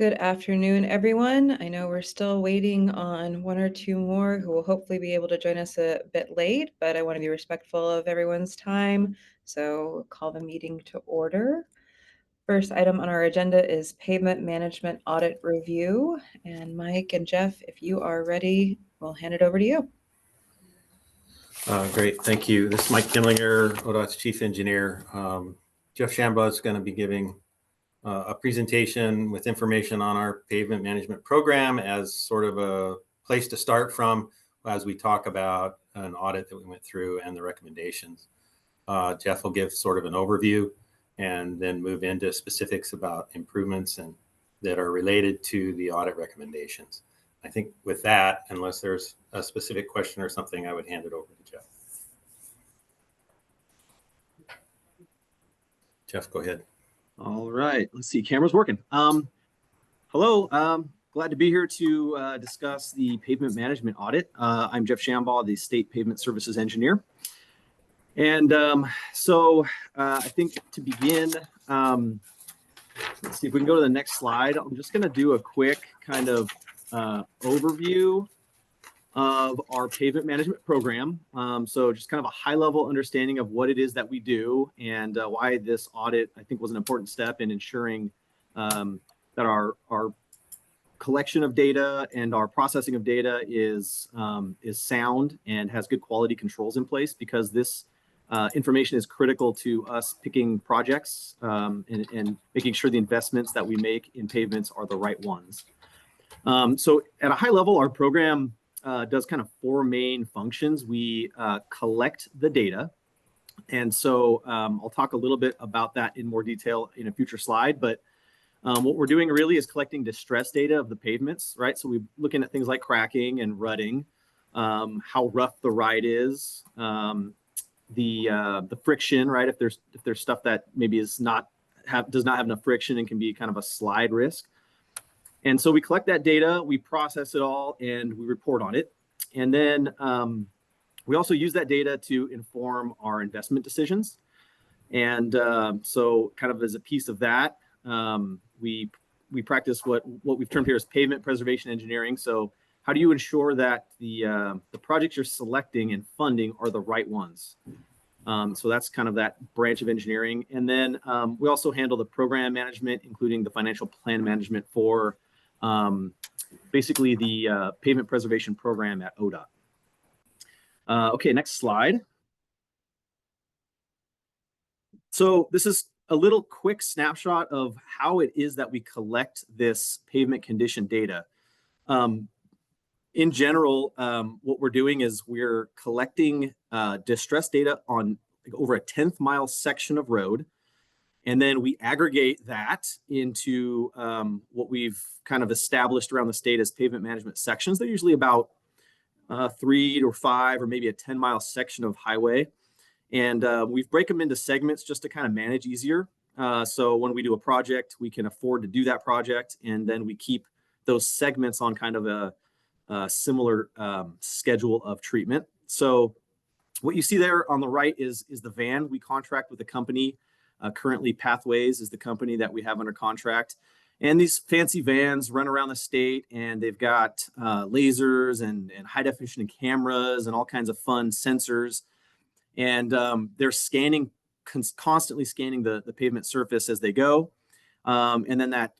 Good afternoon, everyone. I know we're still waiting on one or two more who will hopefully be able to join us a bit late, but I want to be respectful of everyone's time, so call the meeting to order. First item on our agenda is pavement management audit review. And Mike and Jeff, if you are ready, we'll hand it over to you. Great, thank you. This is Mike Kindlinger, ODOT's Chief Engineer. Jeff Shambaugh is going to be giving a presentation with information on our pavement management program as sort of a place to start from as we talk about an audit that we went through and the recommendations. Jeff will give sort of an overview and then move into specifics about improvements and that are related to the audit recommendations. I think with that, unless there's a specific question or something, I would hand it over to Jeff. Jeff, go ahead. All right, let's see, camera's working. Hello, glad to be here to discuss the pavement management audit. I'm Jeff Shambaugh, the State Pavement Services Engineer. And I think to begin, let's see if we can go to the next slide. I'm just gonna do a quick kind of overview of our pavement management program. So just kind of a high level understanding of what it is that we do and why this audit, I think, was an important step in ensuring that our collection of data and our processing of data is sound and has good quality controls in place, because this information is critical to us picking projects and making sure the investments that we make in pavements are the right ones. So at a high level, our program does kind of four main functions. We collect the data. And so I'll talk a little bit about that in more detail in a future slide. But what we're doing really is collecting distress data of the pavements, right? So we're looking at things like cracking and rutting, how rough the ride is, the friction, right? If there's stuff that maybe does not have enough friction and can be kind of a slide risk. And so we collect that data, we process it all, and we report on it. And then we also use that data to inform our investment decisions. And so kind of as a piece of that, we practice what we've termed here as pavement preservation engineering. So how do you ensure that the projects you're selecting and funding are the right ones? So that's kind of that branch of engineering. And then we also handle the program management, including the financial plan management for basically the pavement preservation program at ODOT. Okay, next slide. So this is a little quick snapshot of how it is that we collect this pavement condition data. In general, what we're doing is we're collecting distress data on over a 10th mile section of road. And then we aggregate that into what we've kind of established around the state as pavement management sections. They're usually about 3 or 5 or maybe a 10-mile section of highway. And we break them into segments just to kind of manage easier. So when we do a project, we can afford to do that project. And then we keep those segments on kind of a similar schedule of treatment. So what you see there on the right is the van. We contract with the company. Currently, Pathways is the company that we have under contract. And these fancy vans run around the state, and they've got lasers and high-definition cameras and all kinds of fun sensors. And they're scanning, constantly scanning the pavement surface as they go. And then that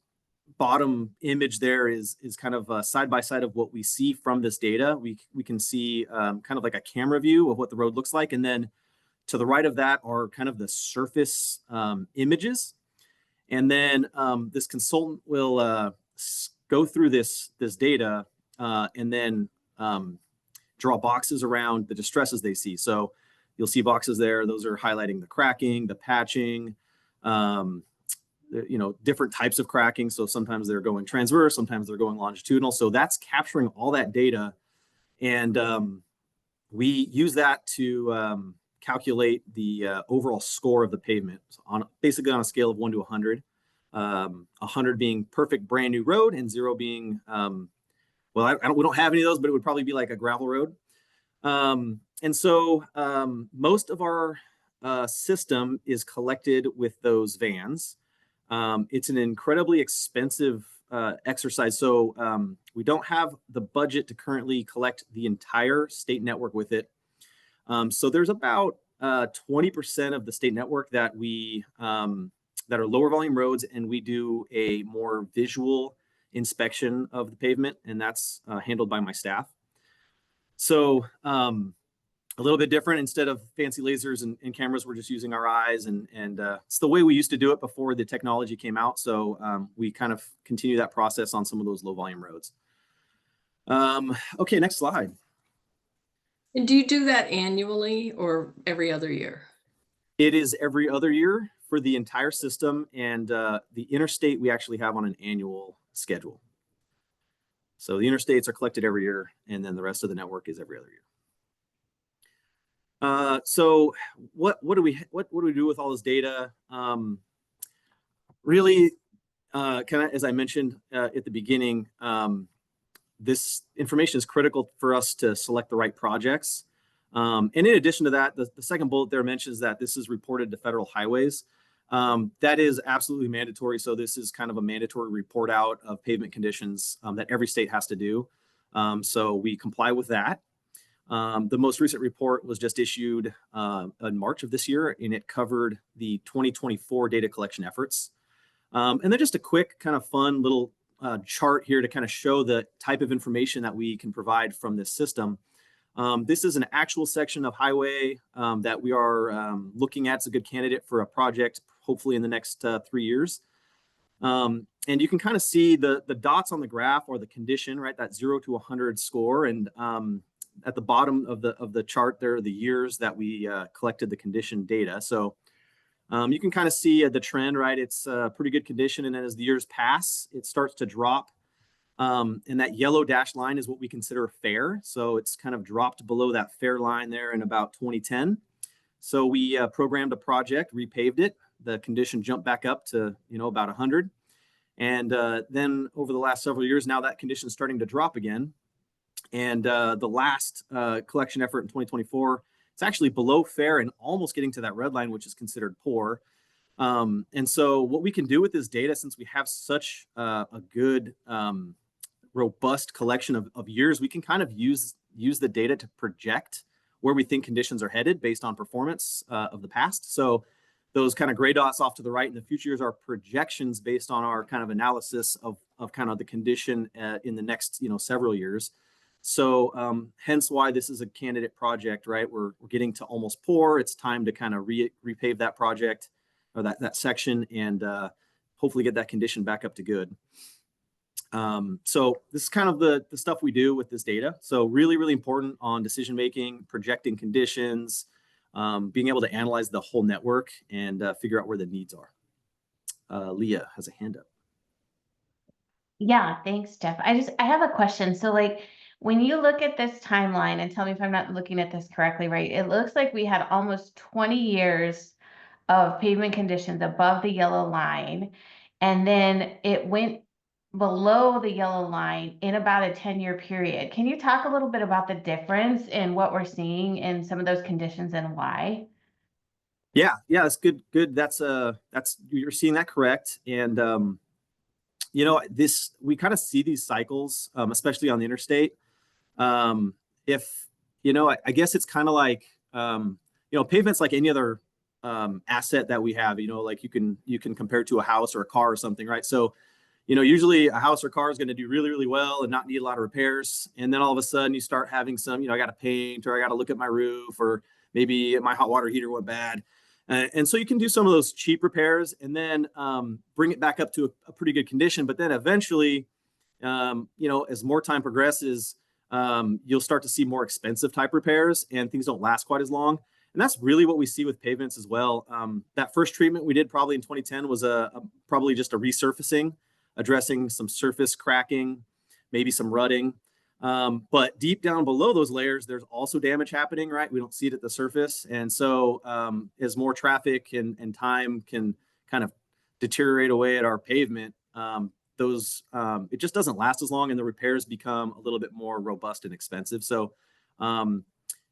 bottom image there is kind of side by side of what we see from this data. We can see kind of like a camera view of what the road looks like. And then to the right of that are kind of the surface images. And then this consultant will go through this data and then draw boxes around the distresses they see. So you'll see boxes there. Those are highlighting the cracking, the patching, different types of cracking. So sometimes they're going transverse, sometimes they're going longitudinal. So that's capturing all that data. And we use that to calculate the overall score of the pavement basically on a scale of 1 to 100. 100 being perfect brand new road and 0 being, we don't have any of those, but it would probably be like a gravel road. And so most of our system is collected with those vans. It's an incredibly expensive exercise. So we don't have the budget to currently collect the entire state network with it. So there's about 20% of the state network that we that are lower volume roads, and we do a more visual inspection of the pavement, and that's handled by my staff. So a little bit different. Instead of fancy lasers and cameras, we're just using our eyes, and it's the way we used to do it before the technology came out. So we kind of continue that process on some of those low volume roads. Okay, next slide. And do you do that annually or every other year? It is every other year for the entire system, and the interstate we actually have on an annual schedule. So the interstates are collected every year, and then the rest of the network is every other year. So what do we do with all this data? Really, kind of as I mentioned at the beginning, this information is critical for us to select the right projects. And in addition to that, the second bullet there mentions that this is reported to federal highways. That is absolutely mandatory. So this is kind of a mandatory report out of pavement conditions that every state has to do. So we comply with that. The most recent report was just issued in March of this year, and it covered the 2024 data collection efforts. And then just a quick kind of fun little chart here to kind of show the type of information that we can provide from this system. This is an actual section of highway that we are looking at. It's a good candidate for a project, hopefully in the next 3 years. And you can kind of see the dots on the graph or the condition, right? That 0 to 100 score. And at the bottom of the chart, there are the years that we collected the condition data. So you can kind of see the trend, right? It's a pretty good condition. And then as the years pass, it starts to drop. And that yellow dashed line is what we consider fair. So it's kind of dropped below that fair line there in about 2010. So we programmed a project, repaved it. The condition jumped back up to, about 100. And then over the last several years, now that condition is starting to drop again. And the last collection effort in 2024, it's actually below fair and almost getting to that red line, which is considered poor. And so what we can do with this data, since we have such a good, robust collection of years, we can kind of use the data to project where we think conditions are headed based on performance of the past. So those kind of gray dots off to the right in the future years are projections based on our kind of analysis of kind of the condition in the next, several years. So hence why this is a candidate project, right? We're getting to almost poor. It's time to kind of repave that project or that section and hopefully get that condition back up to good. So this is kind of the stuff we do with this data. So really, really important on decision making, projecting conditions, being able to analyze the whole network and figure out where the needs are. Leah has a hand up. Yeah, thanks, Jeff. I have a question. So when you look at this timeline, and tell me if I'm not looking at this correctly, right? It looks like we had almost 20 years of pavement conditions above the yellow line, and then it went below the yellow line in about a 10-year period. Can you talk a little bit about the difference in what we're seeing in some of those conditions and why? Yeah, that's good. That's you're seeing that correct. And we kind of see these cycles, especially on the interstate. If I guess it's kind of like pavement's like any other asset that we have. Like you can compare it to a house or a car or something, right? So usually a house or car is going to do really, really well and not need a lot of repairs. And then all of a sudden you start having some, I got to paint, or I got to look at my roof, or maybe my hot water heater went bad. And so you can do some of those cheap repairs and then bring it back up to a pretty good condition. But then eventually, as more time progresses, you'll start to see more expensive type repairs and things don't last quite as long. And that's really what we see with pavements as well. That first treatment we did probably in 2010 was probably just a resurfacing, addressing some surface cracking, maybe some rutting. But deep down below those layers, there's also damage happening, right? We don't see it at the surface. And so as more traffic and time can kind of deteriorate away at our pavement, it just doesn't last as long, and the repairs become a little bit more robust and expensive. So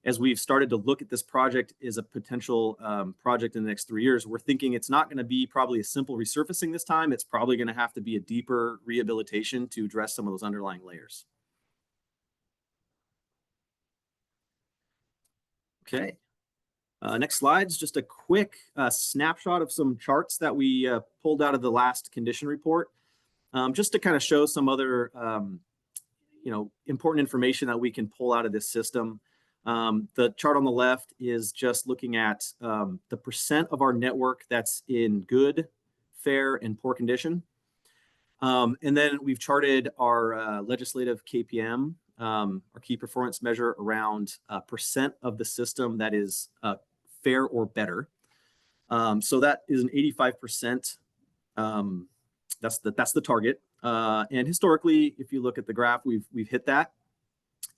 as we've started to look at this project as a potential project in the next 3 years, we're thinking it's not going to be probably a simple resurfacing this time. It's probably going to have to be a deeper rehabilitation to address some of those underlying layers. Okay. Next slide's just a quick snapshot of some charts that we pulled out of the last condition report, just to kind of show some other important information that we can pull out of this system. The chart on the left is just looking at the percent of our network that's in good, fair, and poor condition. And then we've charted our legislative KPM, our key performance measure, around percent of the system that is fair or better. So that is an 85%. That's the target. And historically, if you look at the graph, we've hit that.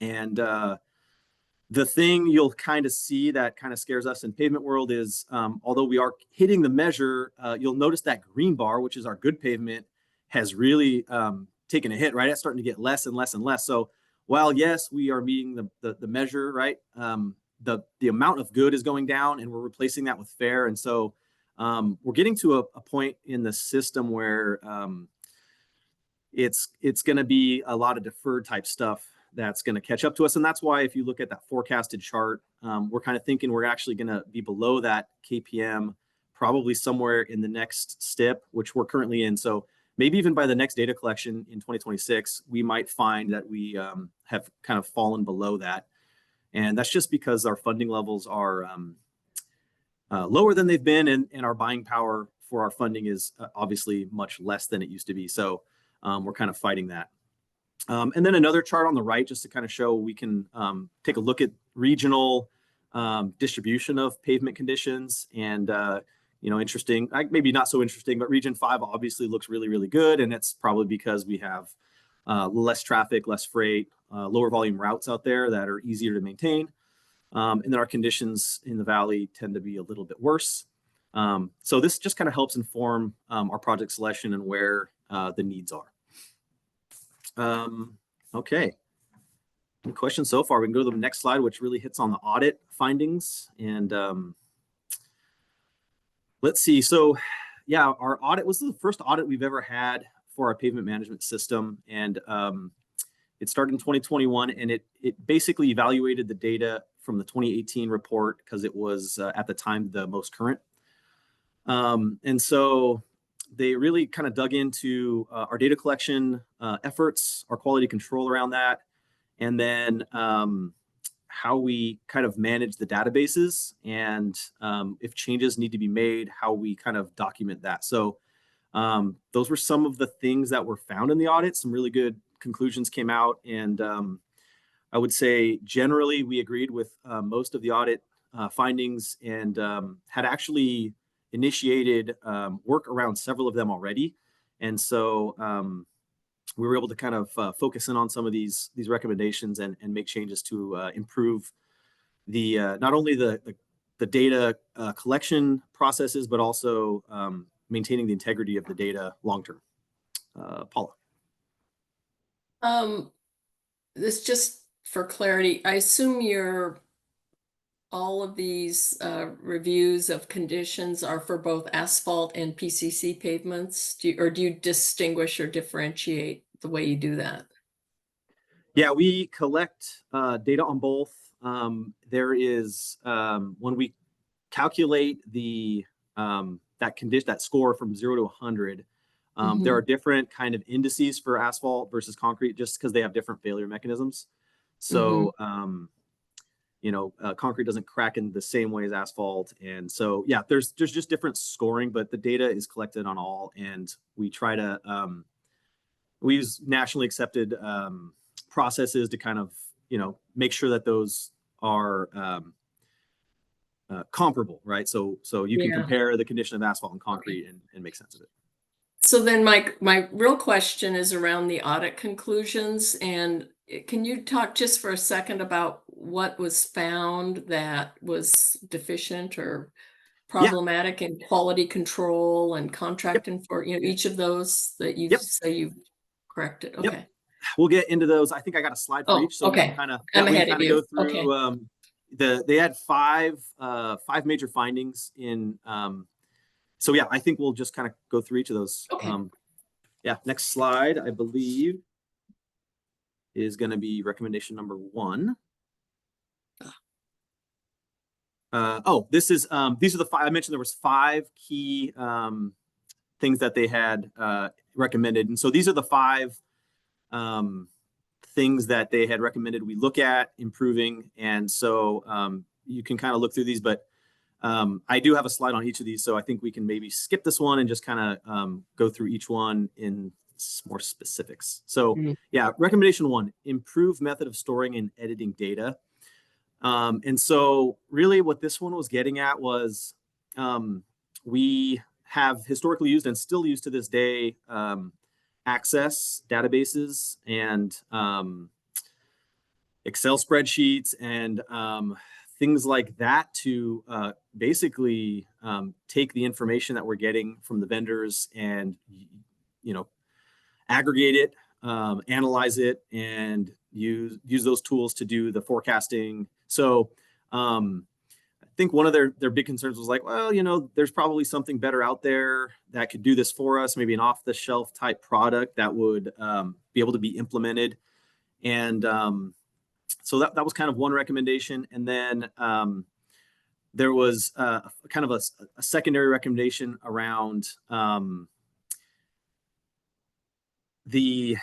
And the thing you'll kind of see that kind of scares us in pavement world is, although we are hitting the measure, you'll notice that green bar, which is our good pavement, has really taken a hit, right? It's starting to get less and less and less. So while yes, we are meeting the measure, right? The amount of good is going down, and we're replacing that with fair. And so we're getting to a point in the system where it's going to be a lot of deferred type stuff that's going to catch up to us. And that's why if you look at that forecasted chart, we're kind of thinking we're actually going to be below that KPM, probably somewhere in the next step, which we're currently in. So maybe even by the next data collection in 2026, we might find that we have kind of fallen below that. And that's just because our funding levels are lower than they've been, and our buying power for our funding is obviously much less than it used to be. So we're kind of fighting that. And then another chart on the right, just to kind of show we can take a look at regional distribution of pavement conditions. And, interesting, maybe not so interesting, but Region 5 obviously looks really, really good. And it's probably because we have less traffic, less freight, lower volume routes out there that are easier to maintain. And then our conditions in the valley tend to be a little bit worse. So this just kind of helps inform our project selection and where the needs are. Okay. Any questions so far? We can go to the next slide, which really hits on the audit findings. And let's see. So yeah, our audit was the first audit we've ever had for our pavement management system. And it started in 2021, and it basically evaluated the data from the 2018 report because it was at the time the most current. And so they really kind of dug into our data collection efforts, our quality control around that, and then how we kind of manage the databases, and if changes need to be made, how we kind of document that. So those were some of the things that were found in the audit. Some really good conclusions came out, and I would say generally we agreed with most of the audit findings, and had actually initiated work around several of them already. And so we were able to kind of focus in on some of these recommendations and make changes to improve the not only the data collection processes, but also maintaining the integrity of the data long term. Paula. This just for clarity, I assume all of these reviews of conditions are for both asphalt and PCC pavements? Do you distinguish or differentiate the way you do that? Yeah, we collect data on both. There is when we calculate the that score from 0 to 100. There are different kind of indices for asphalt versus concrete, just because they have different failure mechanisms. So, concrete doesn't crack in the same way as asphalt. And so, yeah, there's just different scoring, but the data is collected on all. And we try to, we use nationally accepted processes to kind of, make sure that those are comparable, right? So you can compare the condition of asphalt and concrete and make sense of it. So then my real question is around the audit conclusions. And can you talk just for a second about what was found that was deficient or problematic in quality control and contracting for, each of those that you say you've corrected? Okay. We'll get into those. I think I got a slide for each. So okay. kind of I'm ahead of you. go through they had five major findings in. So yeah, I think we'll just kind of go through each of those. Okay. Yeah, next slide, I believe, is going to be recommendation number 1. This is these are the 5 I mentioned. There was 5 key things that they had recommended, and so these are the 5 things that they had recommended we look at improving. And so you can kind of look through these, but I do have a slide on each of these, so I think we can maybe skip this one and just kind of go through each one in more specifics. So yeah, recommendation 1, improve method of storing and editing data. And so really what this one was getting at was we have historically used and still use to this day access databases and Excel spreadsheets and things like that to basically take the information that we're getting from the vendors and, you know, aggregate it, analyze it, and use those tools to do the forecasting. So I think one of their big concerns was like, well, you know, there's probably something better out there that could do this for us, maybe an off-the-shelf type product that would be able to be implemented. And so that was kind of one recommendation. And then there was kind of a secondary recommendation around the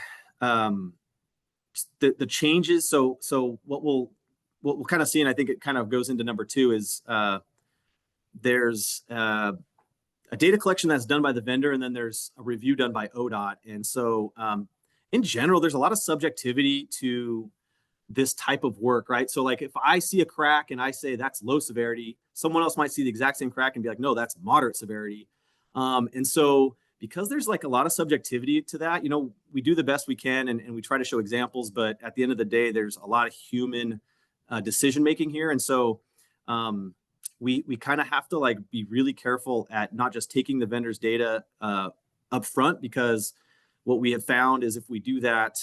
changes. So what we'll kind of see, and I think it kind of goes into number 2, is there's a data collection that's done by the vendor, and then there's a review done by ODOT. And so in general, there's a lot of subjectivity to this type of work, right? So like if I see a crack and I say that's low severity, someone else might see the exact same crack and be like, no, that's moderate severity. And so because there's like a lot of subjectivity to that, you know, we do the best we can and we try to show examples, but at the end of the day, there's a lot of human decision making here. And so we kind of have to like be really careful at not just taking the vendor's data up front, because what we have found is if we do that,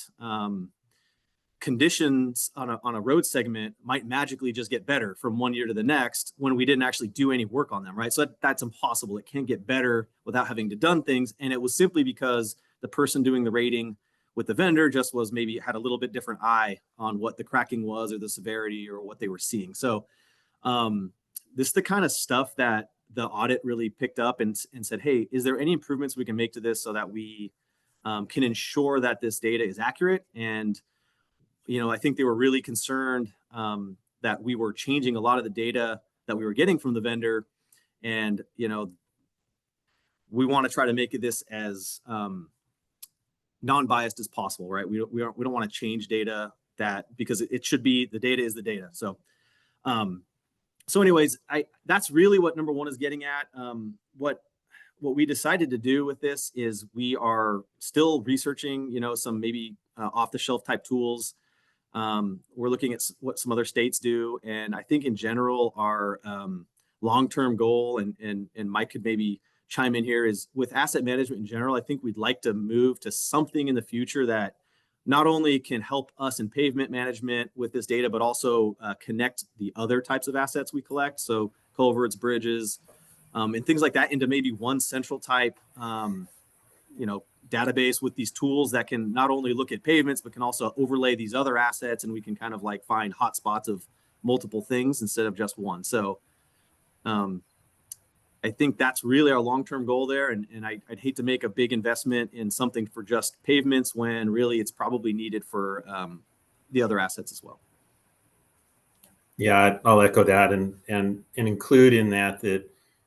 conditions on a road segment might magically just get better from one year to the next when we didn't actually do any work on them, right? So that's impossible. It can't get better without having to done things. And it was simply because the person doing the rating with the vendor just was maybe had a little bit different eye on what the cracking was or the severity or what they were seeing. So this is the kind of stuff that the audit really picked up and said, hey, is there any improvements we can make to this so that we can ensure that this data is accurate? And you know, I think they were really concerned that we were changing a lot of the data that we were getting from the vendor. And, you know, we want to try to make this as non-biased as possible, right? We don't want to change data because it should be, the data is the data. So, so anyways, that's really what number 1 is getting at. What we decided to do with this is we are still researching, you know, some maybe off-the-shelf type tools. We're looking at what some other states do. And I think in general, our long-term goal, and Mike could maybe chime in here, is with asset management in general, I think we'd like to move to something in the future that not only can help us in pavement management with this data, but also connect the other types of assets we collect. So culverts, bridges, and things like that into maybe one central type, you know, database with these tools that can not only look at pavements, but can also overlay these other assets. And we can kind of like find hotspots of multiple things instead of just one. So I think that's really our long-term goal there. And I'd hate to make a big investment in something for just pavements when really it's probably needed for the other assets as well. Yeah, I'll echo that and include in that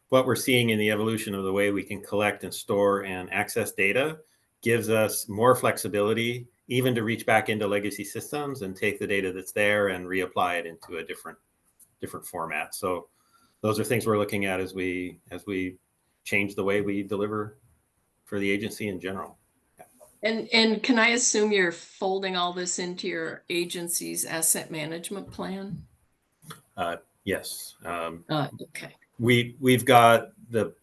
what we're seeing in the evolution of the way we can collect and store and access data gives us more flexibility, even to reach back into legacy systems and take the data that's there and reapply it into a different format. So those are things we're looking at as we change the way we deliver for the agency in general. And can I assume you're folding all this into your agency's asset management plan? Yes. Okay. We've got the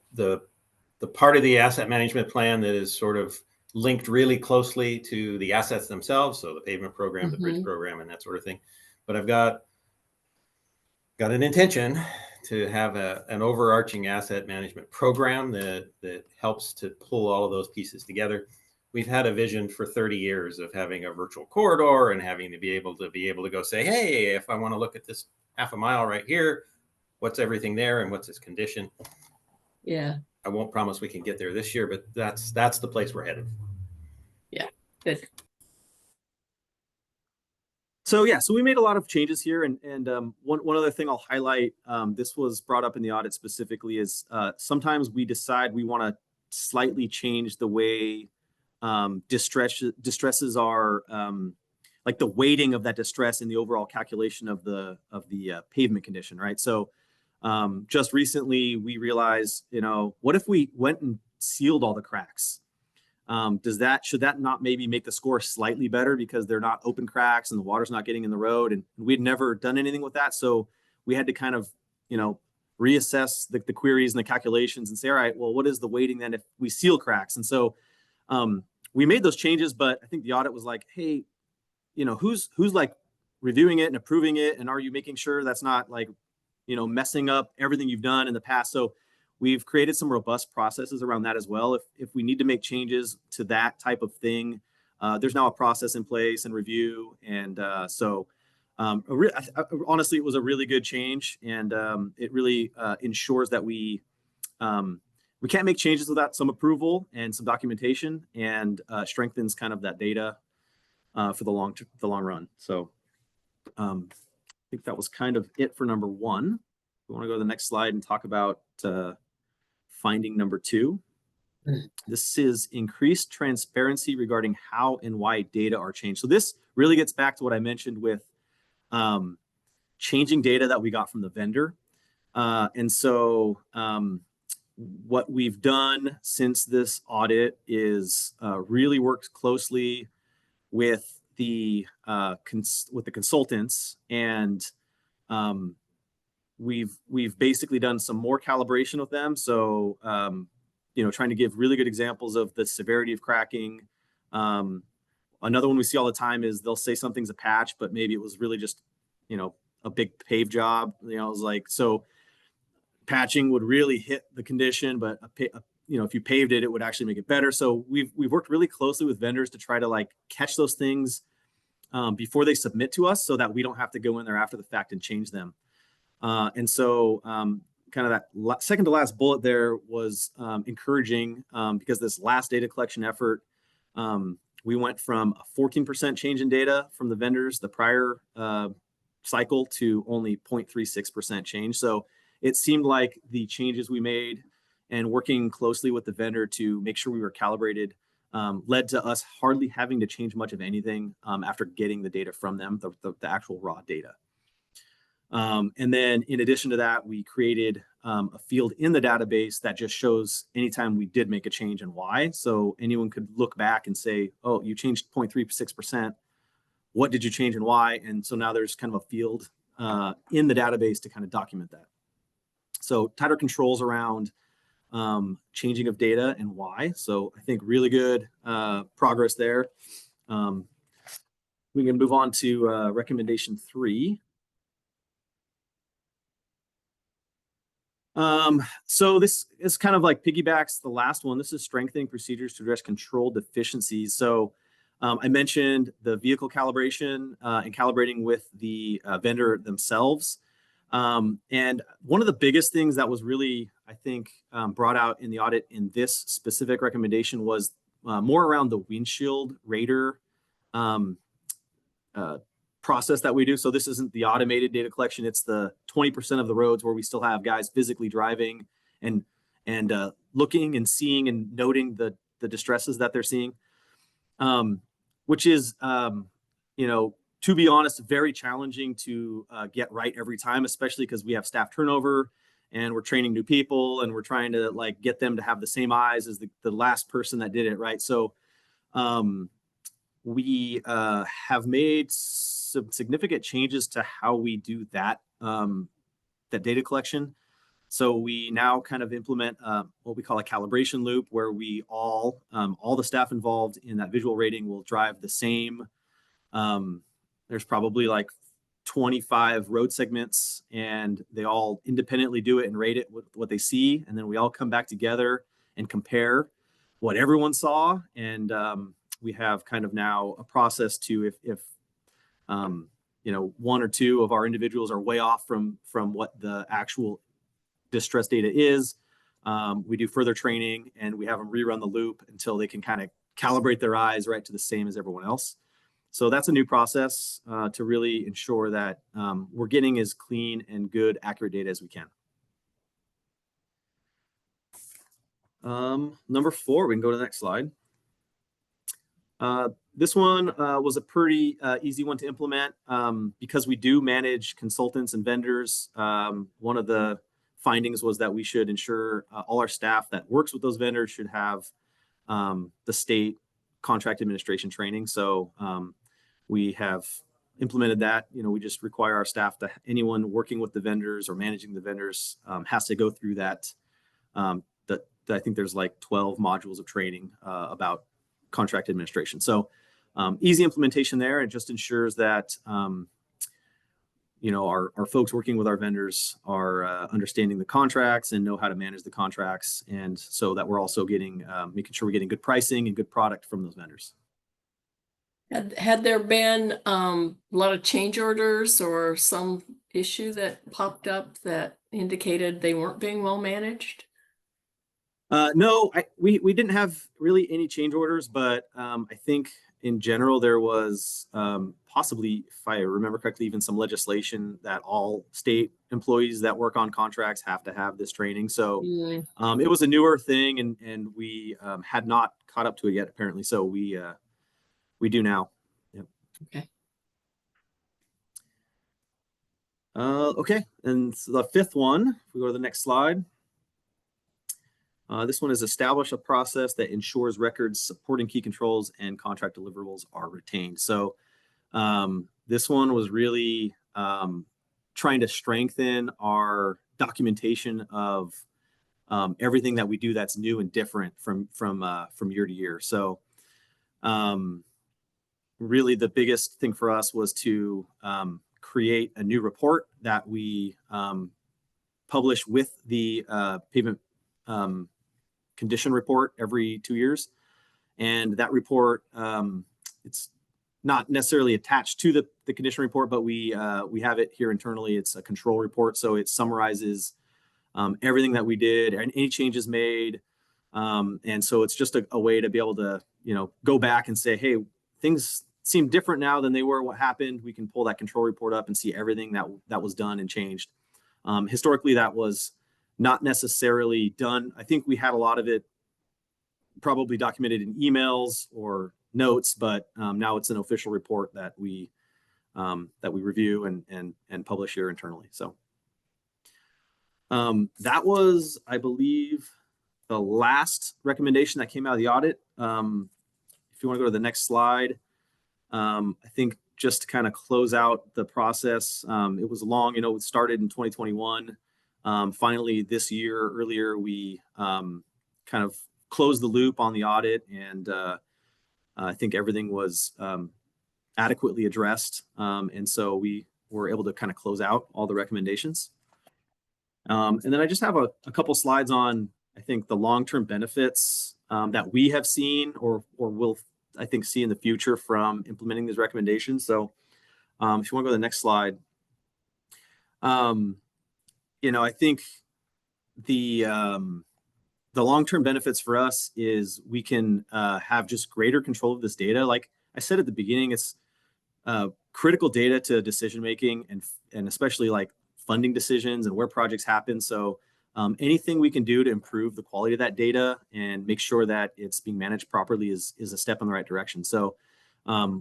part of the asset management plan that is sort of linked really closely to the assets themselves. So the pavement program, the bridge program, and that sort of thing. But I've got got an intention to have an overarching asset management program that helps to pull all of those pieces together. We've had a vision for 30 years of having a virtual corridor and having to be able to go say, hey, if I want to look at this half a mile right here, what's everything there and what's its condition? Yeah. I won't promise we can get there this year, but that's the place we're headed. Yeah. Good. So yeah, so we made a lot of changes here, and one other thing I'll highlight. This was brought up in the audit specifically is sometimes we decide we want to slightly change the way distresses are, like the weighting of that distress in the overall calculation of the pavement condition, right? So just recently we realized, what if we went and sealed all the cracks? Should that not maybe make the score slightly better because they're not open cracks and the water's not getting in the road? And we'd never done anything with that. So we had to kind of, reassess the queries and the calculations and say, all right, well, what is the weighting then if we seal cracks? And so we made those changes, but I think the audit was like, hey, who's like reviewing it and approving it? And are you making sure that's not like, messing up everything you've done in the past? So we've created some robust processes around that as well. If we need to make changes to that type of thing, there's now a process in place and review. And honestly, it was a really good change, and it really ensures that we can't make changes without some approval and some documentation, and strengthens kind of that data for the long run. So I think that was kind of it for number one. We want to go to the next slide and talk about finding number two. This is increased transparency regarding how and why data are changed. So this really gets back to what I mentioned with changing data that we got from the vendor. And so what we've done since this audit is really worked closely with the consultants, and we've basically done some more calibration with them. So trying to give really good examples of the severity of cracking. Another one we see all the time is they'll say something's a patch, but maybe it was really just a big pave job. It was like, so patching would really hit the condition, but if you paved it, it would actually make it better. So we've worked really closely with vendors to try to like catch those things before they submit to us, so that we don't have to go in there after the fact and change them. And so kind of that second to last bullet there was encouraging, because this last data collection effort, we went from a 14% change in data from the vendors the prior cycle to only 0.36% change. So it seemed like the changes we made and working closely with the vendor to make sure we were calibrated led to us hardly having to change much of anything after getting the data from them, the actual raw data. And then in addition to that, we created a field in the database that just shows anytime we did make a change and why. So anyone could look back and say, oh, you changed 0.36%. What did you change and why? And so now there's kind of a field in the database to kind of document that. So tighter controls around changing of data and why. So I think really good progress there. We can move on to recommendation 3. So this is kind of like piggybacks the last one. This is strengthening procedures to address control deficiencies. So I mentioned the vehicle calibration and calibrating with the vendor themselves. And one of the biggest things that was really, I think, brought out in the audit in this specific recommendation was more around the windshield radar process that we do. So this isn't the automated data collection. It's the 20% of the roads where we still have guys physically driving and looking and seeing and noting the distresses that they're seeing, which is, to be honest, very challenging to get right every time, especially because we have staff turnover and we're training new people and we're trying to like get them to have the same eyes as the last person that did it, right? So we have made some significant changes to how we do that data collection. So we now kind of implement what we call a calibration loop, where we all the staff involved in that visual rating will drive the same. There's probably like 25 road segments, and they all independently do it and rate it with what they see. And then we all come back together and compare what everyone saw. And we have kind of now a process to, if one or two of our individuals are way off from what the actual distress data is, we do further training and we have them rerun the loop until they can kind of calibrate their eyes right to the same as everyone else. So that's a new process to really ensure that we're getting as clean and good, accurate data as we can. Number 4, we can go to the next slide. This one was a pretty easy one to implement because we do manage consultants and vendors. One of the findings was that we should ensure all our staff that works with those vendors should have the state contract administration training. So we have implemented that. We just require our staff to, anyone working with the vendors or managing the vendors has to go through that. I think there's like 12 modules of training about contract administration. So easy implementation there. It just ensures that our folks working with our vendors are understanding the contracts and know how to manage the contracts, and so that we're also getting making sure we're getting good pricing and good product from those vendors. Had there been a lot of change orders or some issue that popped up that indicated they weren't being well managed? No, we didn't have really any change orders, but I think in general there was possibly, if I remember correctly, even some legislation that all state employees that work on contracts have to have this training. So it was a newer thing, and we had not caught up to it yet, apparently. So we do now. Yep. Okay. Okay, and so the 5th one, if we go to the next slide. This one is establish a process that ensures records supporting key controls and contract deliverables are retained. So this one was really trying to strengthen our documentation of everything that we do that's new and different from year to year. So really the biggest thing for us was to create a new report that we publish with the pavement condition report every 2 years. And that report, it's not necessarily attached to the condition report, but we have it here internally. It's a control report. So it summarizes everything that we did and any changes made. And so it's just a way to be able to, go back and say, hey, things seem different now than they were. What happened? We can pull that control report up and see everything that was done and changed. Historically, that was not necessarily done. I think we had a lot of it probably documented in emails or notes, but now it's an official report that we review and publish here internally. So that was, I believe, the last recommendation that came out of the audit. If you want to go to the next slide, I think just to kind of close out the process, it was long, it started in 2021. Finally, this year, earlier, we kind of closed the loop on the audit, and I think everything was adequately addressed. And so we were able to kind of close out all the recommendations. And then I just have a couple slides on, I think, the long-term benefits that we have seen or will, I think, see in the future from implementing these recommendations. So if you want to go to the next slide. I think the long-term benefits for us is we can have just greater control of this data. Like I said at the beginning, it's critical data to decision-making and especially like funding decisions and where projects happen. So anything we can do to improve the quality of that data and make sure that it's being managed properly is a step in the right direction. So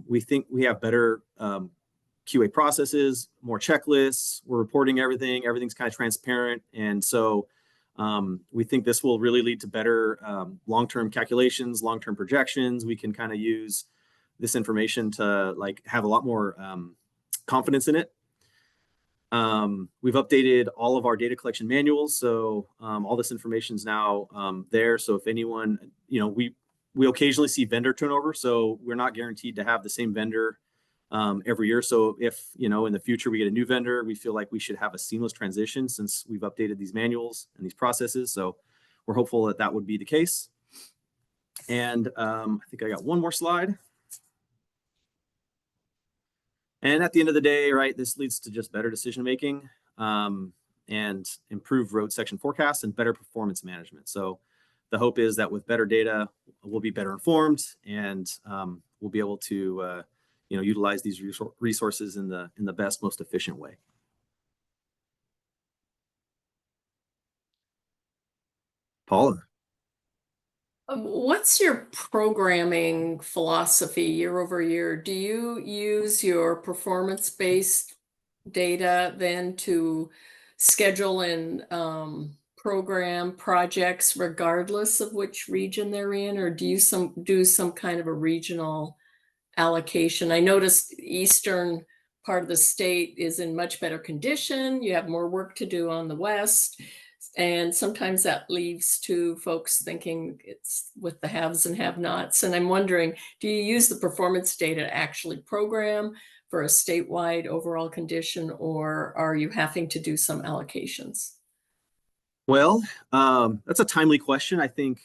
we think we have better QA processes, more checklists, we're reporting everything's kind of transparent. And so we think this will really lead to better long-term calculations, long-term projections. We can kind of use this information to have a lot more confidence in it. We've updated all of our data collection manuals. So all this information is now there. So if anyone, we occasionally see vendor turnover. So we're not guaranteed to have the same vendor every year. So if, you know, in the future we get a new vendor, we feel like we should have a seamless transition since we've updated these manuals and these processes. So we're hopeful that that would be the case. And I think I got one more slide. And at the end of the day, right, this leads to just better decision making and improved road section forecasts and better performance management. So the hope is that with better data, we'll be better informed and we'll be able to you know, utilize these resources in the best, most efficient way. Paula. What's your programming philosophy year over year? Do you use your performance-based data then to schedule and program projects regardless of which region they're in, or do you do some kind of a regional allocation? I noticed the eastern part of the state is in much better condition. You have more work to do on the west. And sometimes that leaves to folks thinking it's with the haves and have-nots. And I'm wondering, do you use the performance data to actually program for a statewide overall condition, or are you having to do some allocations? Well, that's a timely question. I think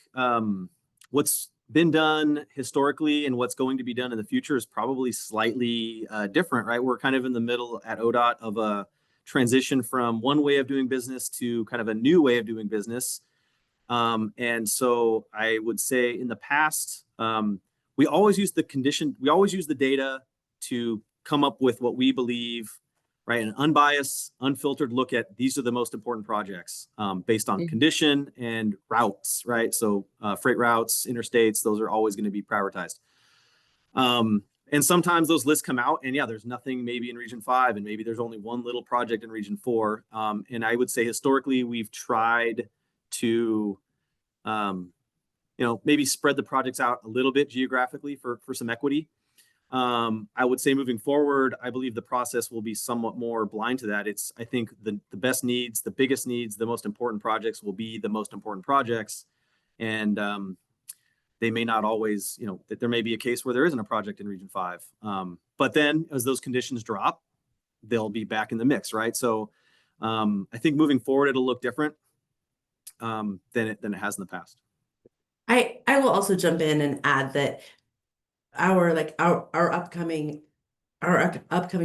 what's been done historically and what's going to be done in the future is probably slightly different, right? We're kind of in the middle at ODOT of a transition from one way of doing business to kind of a new way of doing business. And so I would say in the past, we always use the data to come up with what we believe, right? An unbiased, unfiltered look at these are the most important projects based on condition and routes, right? So freight routes, interstates, those are always going to be prioritized. And sometimes those lists come out and yeah, there's nothing maybe in region 5 and maybe there's only one little project in region 4. And I would say historically we've tried to, you know, maybe spread the projects out a little bit geographically for some equity. I would say moving forward, I believe the process will be somewhat more blind to that. I think the best needs, the biggest needs, the most important projects will be the most important projects. And they may not always, you know, that there may be a case where there isn't a project in region 5. But then as those conditions drop, they'll be back in the mix, right? So I think moving forward, it'll look different than it has in the past. I will also jump in and add that our upcoming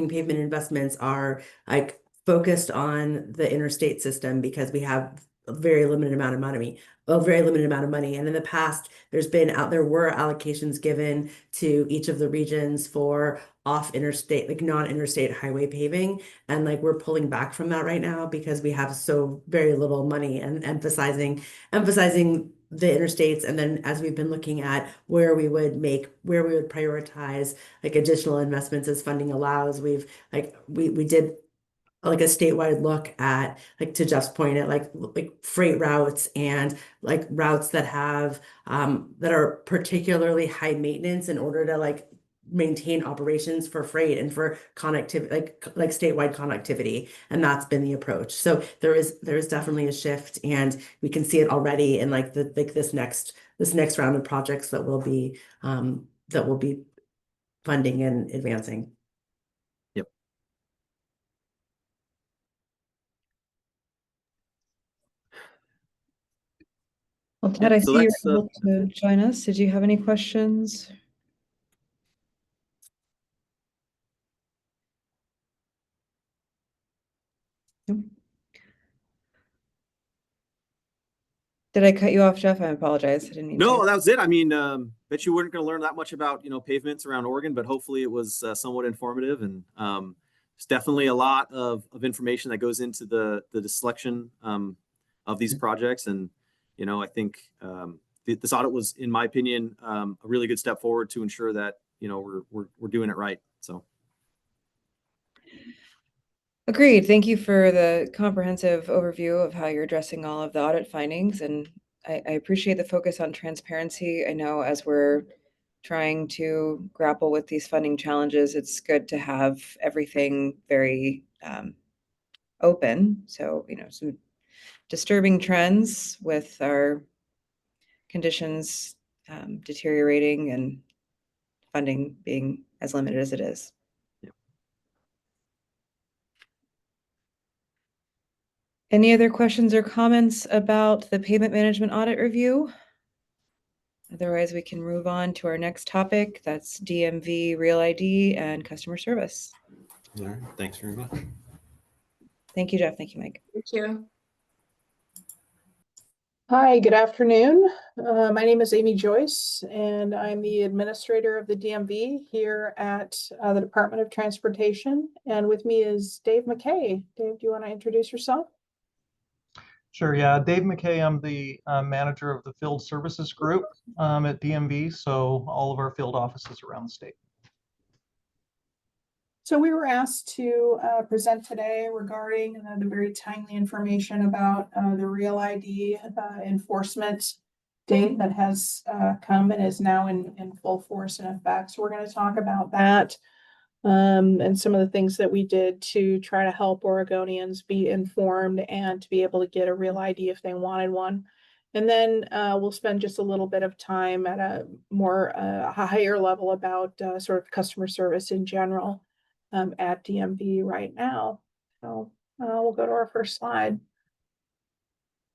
pavement investments are like focused on the interstate system because we have a very limited amount of money. And in the past, there were allocations given to each of the regions for off interstate, like non-interstate highway paving. And like we're pulling back from that right now because we have so very little money and emphasizing the interstates. And then as we've been looking at where we would prioritize like additional investments as funding allows, we did like a statewide look at, like to Jeff's point, at like freight routes and like routes that have that are particularly high maintenance in order to like maintain operations for freight and for connectivity, like statewide connectivity. And that's been the approach. So there is definitely a shift, and we can see it already in like this next round of projects that will be funding and advancing. Yep. Well, Ted, I So see you're that's able to join us. Did you have any questions? No? Did I cut you off, Jeff? I apologize. I didn't mean no, to. that was it. I mean, bet you weren't going to learn that much about, you know, pavements around Oregon, but hopefully it was somewhat informative. And there's definitely a lot of information that goes into the selection of these projects. And, you know, I think this audit was, in my opinion, a really good step forward to ensure that, you know, we're doing it right. So. Agreed. Thank you for the comprehensive overview of how you're addressing all of the audit findings. And I appreciate the focus on transparency. I know as we're trying to grapple with these funding challenges, it's good to have everything very open. So, you know, some disturbing trends with our conditions deteriorating and funding being as limited as it is. Any other questions or comments about the pavement management audit review? Otherwise, we can move on to our next topic. That's DMV Real ID and customer service. All right, thanks very much. Thank you, Jeff. Thank you, Mike. Thank you. Hi, good afternoon. My name is Amy Joyce, and I'm the administrator of the DMV here at the Department of Transportation. And with me is Dave McKay. Dave, do you want to introduce yourself? Sure, yeah. Dave McKay, I'm the manager of the field services group at DMV, so all of our field offices around the state. So we were asked to present today regarding the very timely information about the Real ID enforcement date that has come and is now in full force and effect. So we're going to talk about that and some of the things that we did to try to help Oregonians be informed and to be able to get a Real ID if they wanted one. And then we'll spend just a little bit of time at a more higher level about sort of customer service in general at DMV right now. So we'll go to our first slide.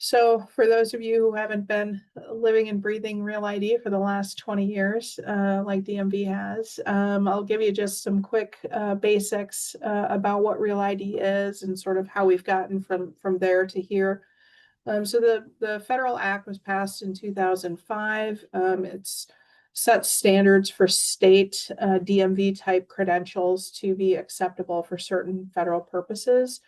So for those of you who haven't been living and breathing Real ID for the last 20 years, like DMV has, I'll give you just some quick basics about what Real ID is and sort of how we've gotten from there to here. So the federal act was passed in 2005. It's set standards for state DMV type credentials to be acceptable for certain federal purposes.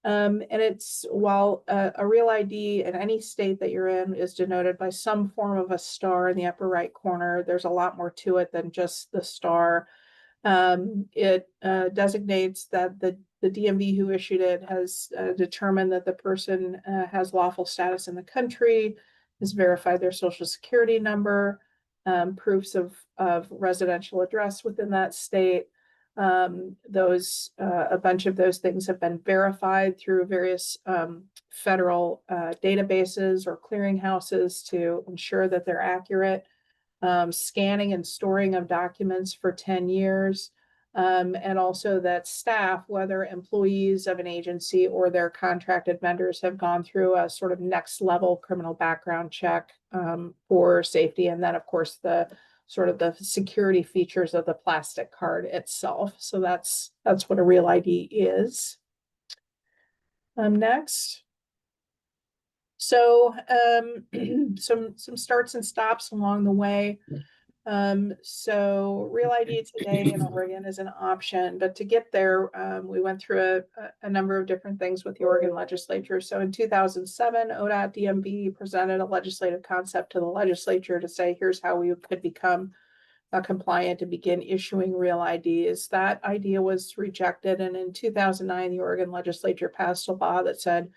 And it's while a Real ID in any state that you're in is denoted by some form of a star in the upper right corner, there's a lot more to it than just the star. It designates that the DMV who issued it has determined that the person has lawful status in the country, has verified their social security number, proofs of residential address within that state. A bunch of those things have been verified through various federal databases or clearinghouses to ensure that they're accurate. Scanning and storing of documents for 10 years. And also that staff, whether employees of an agency or their contracted vendors, have gone through a sort of next level criminal background check for safety. And then of course the sort of the security features of the plastic card itself. So that's what a Real ID is. Next. So some starts and stops along the way. So Real ID today in Oregon is an option, but to get there, we went through a number of different things with the Oregon legislature. So in 2007, ODOT DMV presented a legislative concept to the legislature to say, here's how we could become compliant to begin issuing Real IDs. That idea was rejected. And in 2009, the Oregon legislature passed a law that said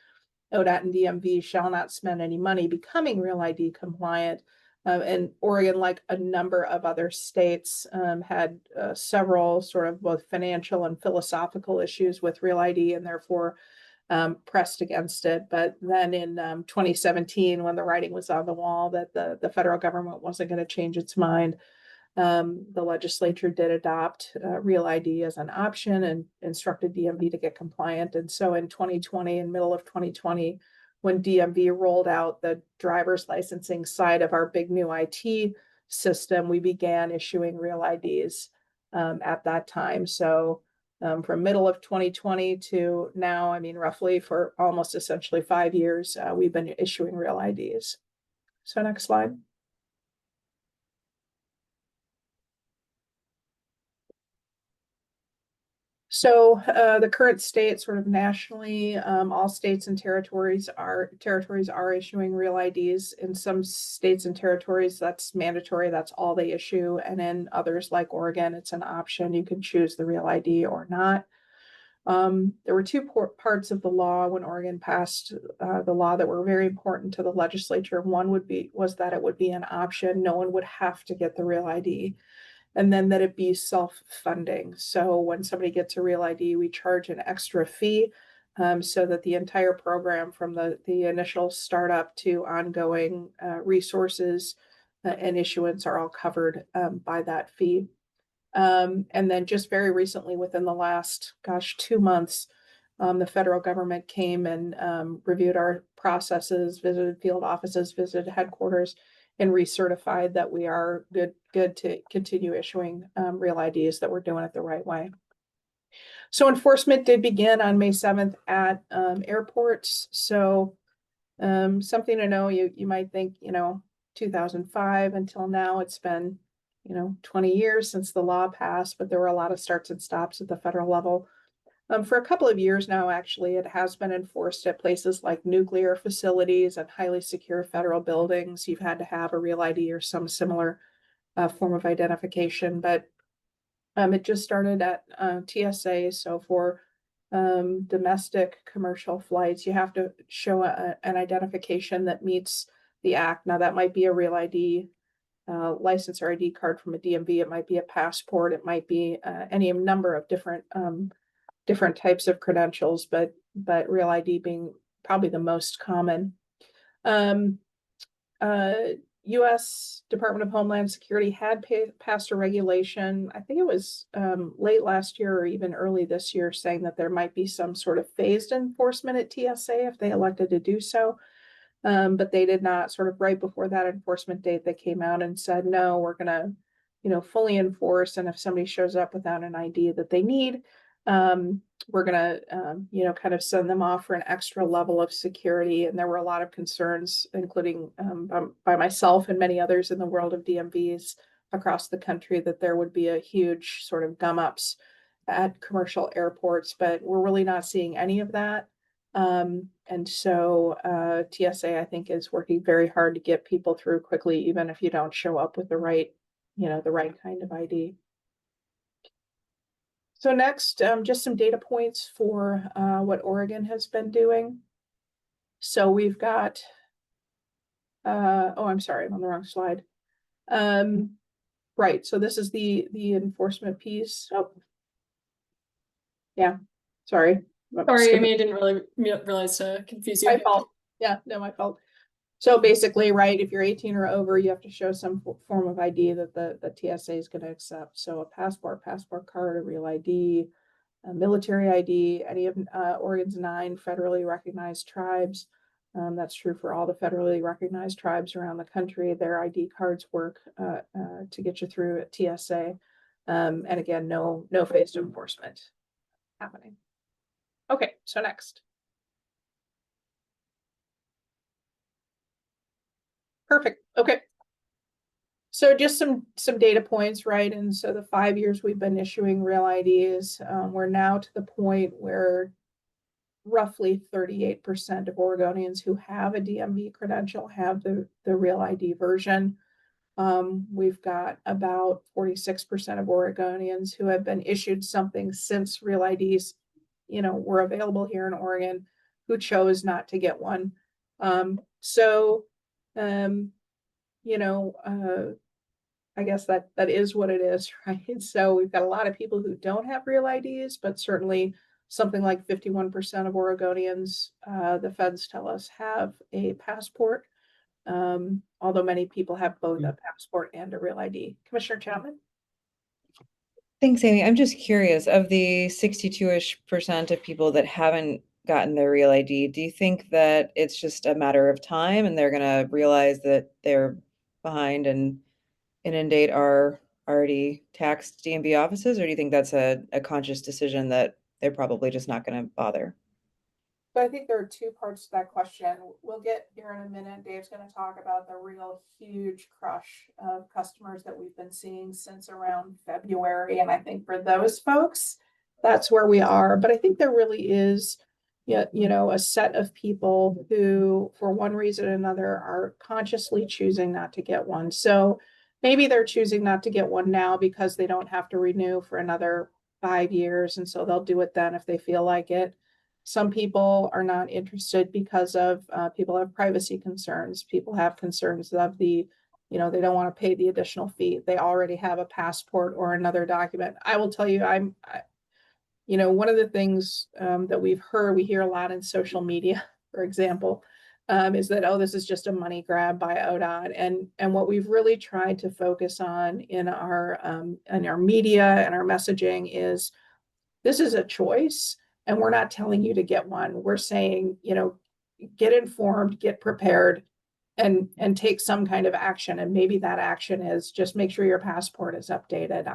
ODOT and DMV shall not spend any money becoming Real ID compliant. And Oregon, like a number of other states, had several sort of both financial and philosophical issues with Real ID and therefore pressed against it. But then in 2017, when the writing was on the wall that the federal government wasn't going to change its mind, the legislature did adopt Real ID as an option and instructed DMV to get compliant. And so in 2020, in middle of 2020, when DMV rolled out the driver's licensing side of our big new IT system, we began issuing Real IDs at that time. So from middle of 2020 to now, I mean, roughly for almost essentially 5 years, we've been issuing Real IDs. So next slide. So the current state, sort of nationally, all states and territories are issuing Real IDs. In some states and territories, that's mandatory. That's all they issue. And in others, like Oregon, it's an option. You can choose the Real ID or not. There were two parts of the law when Oregon passed the law that were very important to the legislature. One was that it would be an option. No one would have to get the Real ID. And then that it be self-funding. So when somebody gets a Real ID, we charge an extra fee so that the entire program from the initial startup to ongoing resources and issuance are all covered by that fee. And then just very recently, within the last, 2 months, the federal government came and reviewed our processes, visited field offices, visited headquarters, and recertified that we are good to continue issuing real IDs, that we're doing it the right way. So enforcement did begin on May 7th at airports. So something to know, you might think, 2005 until now, it's been, 20 years since the law passed, but there were a lot of starts and stops at the federal level. For a couple of years now, actually, it has been enforced at places like nuclear facilities and highly secure federal buildings. You've had to have a real ID or some similar form of identification, but it just started at TSA. So for domestic commercial flights, you have to show an identification that meets the act. Now, that might be a real ID, license or ID card from a DMV. It might be a passport. It might be any number of different types of credentials, but real ID being probably the most common. U.S. Department of Homeland Security had passed a regulation, I think it was late last year or even early this year, saying that there might be some sort of phased enforcement at TSA if they elected to do so. But they did not. Sort of right before that enforcement date, they came out and said, no, we're going to, fully enforce. And if somebody shows up without an ID that they need, we're going to, kind of send them off for an extra level of security. And there were a lot of concerns, including by myself and many others in the world of DMVs across the country, that there would be a huge sort of gum ups at commercial airports, but we're really not seeing any of that. And so TSA, I think, is working very hard to get people through quickly, even if you don't show up with the right kind of ID. So next, just some data points for what Oregon has been doing. So we've got, oh, I'm sorry, I'm on the wrong slide. Right, so this is the enforcement piece. Oh, yeah, sorry. Sorry, Amy, I didn't really realize to confuse you. My fault. Yeah, no, my fault. So basically, right, if you're 18 or over, you have to show some form of ID that the TSA is going to accept. So a passport card, a real ID, a military ID, any of Oregon's 9 federally recognized tribes. That's true for all the federally recognized tribes around the country. Their ID cards work to get you through at TSA. And again, no phased enforcement happening. Okay, so next. Perfect. Okay. So just some data points, right? And so the 5 years we've been issuing real IDs, we're now to the point where roughly 38% of Oregonians who have a DMV credential have the real ID version. We've got about 46% of Oregonians who have been issued something since real IDs, were available here in Oregon, who chose not to get one. I guess that is what it is, right? So we've got a lot of people who don't have real IDs, but certainly something like 51% of Oregonians, the feds tell us, have a passport, although many people have both a passport and a real ID. Commissioner Chapman? Thanks, Amy. I'm just curious, of the 62-ish% of people that haven't gotten their real ID, do you think that it's just a matter of time and they're going to realize that they're behind and inundate our already taxed DMV offices, or do you think that's a conscious decision that they're probably just not going to bother? So I think there are 2 parts to that question. We'll get here in a minute. Dave's going to talk about the real huge crush of customers that we've been seeing since around February. And I think for those folks, that's where we are. But I think there really is, a set of people who, for one reason or another, are consciously choosing not to get one. So maybe they're choosing not to get one now because they don't have to renew for another 5 years. And so they'll do it then if they feel like it. Some people are not interested because of people have privacy concerns. People have concerns of they don't want to pay the additional fee. They already have a passport or another document. I will tell you, one of the things that we hear a lot in social media, for example, is that, oh, this is just a money grab by ODOT. And what we've really tried to focus on in our media and our messaging is this is a choice. And we're not telling you to get one. We're saying, get informed, get prepared, and take some kind of action. And maybe that action is just make sure your passport is updated.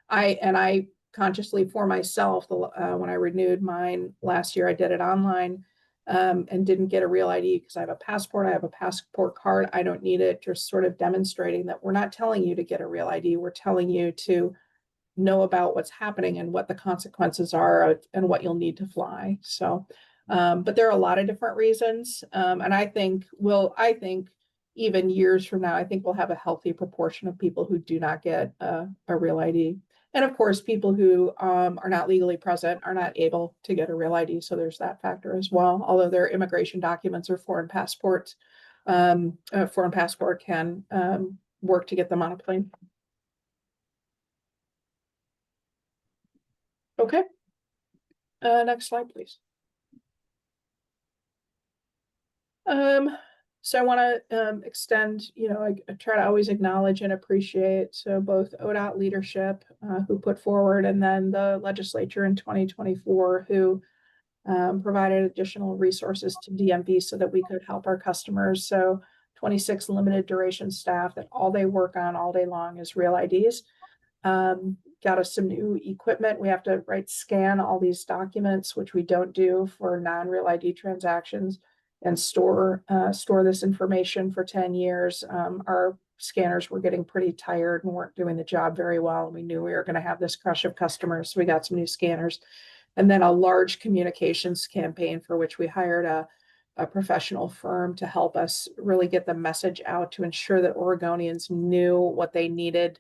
I consciously for myself, when I renewed mine last year, I did it online, and didn't get a real ID because I have a passport. I have a passport card. I don't need it. Just sort of demonstrating that we're not telling you to get a real ID. We're telling you to know about what's happening and what the consequences are and what you'll need to fly. So, but there are a lot of different reasons. And I think even years from now, I think we'll have a healthy proportion of people who do not get a real ID. And of course, people who are not legally present are not able to get a real ID. So there's that factor as well. Although their immigration documents or foreign passports, foreign passport can work to get them on a plane. Okay. Next slide, please. So I want to extend, I try to always acknowledge and appreciate both ODOT leadership who put forward, and then the legislature in 2024 who provided additional resources to DMV so that we could help our customers. So 26 limited duration staff that all they work on all day long is real IDs. Got us some new equipment. We have to scan all these documents, which we don't do for non-real ID transactions, and store this information for 10 years. Our scanners were getting pretty tired and weren't doing the job very well. And we knew we were going to have this crush of customers. So we got some new scanners, and then a large communications campaign for which we hired a professional firm to help us really get the message out to ensure that Oregonians knew what they needed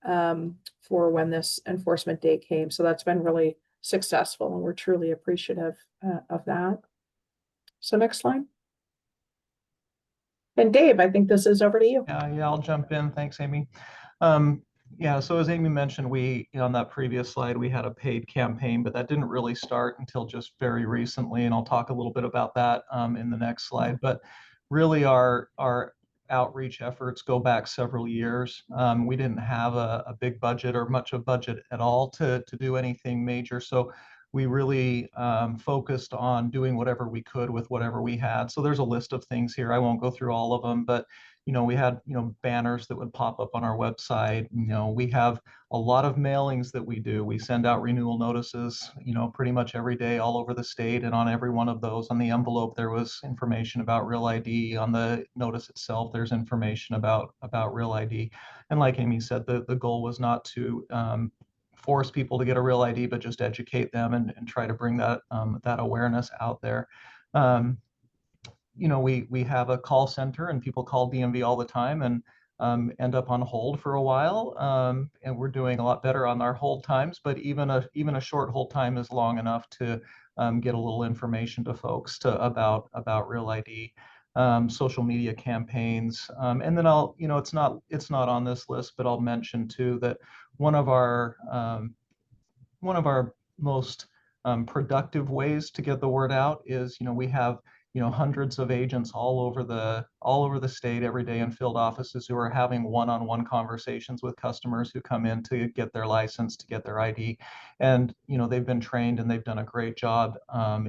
for when this enforcement day came. So that's been really successful, and we're truly appreciative of that. So next slide. And Dave, I think this is over to you. Yeah, I'll jump in. Thanks, Amy. Yeah, so as Amy mentioned, on that previous slide, we had a paid campaign, but that didn't really start until just very recently, and I'll talk a little bit about that in the next slide. But really, our outreach efforts go back several years. We didn't have a big budget or much of budget at all to do anything major. So we really focused on doing whatever we could with whatever we had. So there's a list of things here. I won't go through all of them, but we had banners that would pop up on our website. We have a lot of mailings that we do. We send out renewal notices pretty much every day all over the state, and on every one of those, on the envelope, there was information about real ID. On the notice itself, there's information about real ID. And like Amy said, the goal was not to force people to get a real ID, but just educate them and try to bring that awareness out there. We have a call center, and people call DMV all the time and end up on hold for a while. And we're doing a lot better on our hold times, but even a short hold time is long enough to get a little information to folks about real ID. Social media campaigns, and then it's not on this list, but I'll mention too that one of our most productive ways to get the word out is we have hundreds of agents all over the state every day in field offices who are having one-on-one conversations with customers who come in to get their license, to get their ID. And they've been trained, and they've done a great job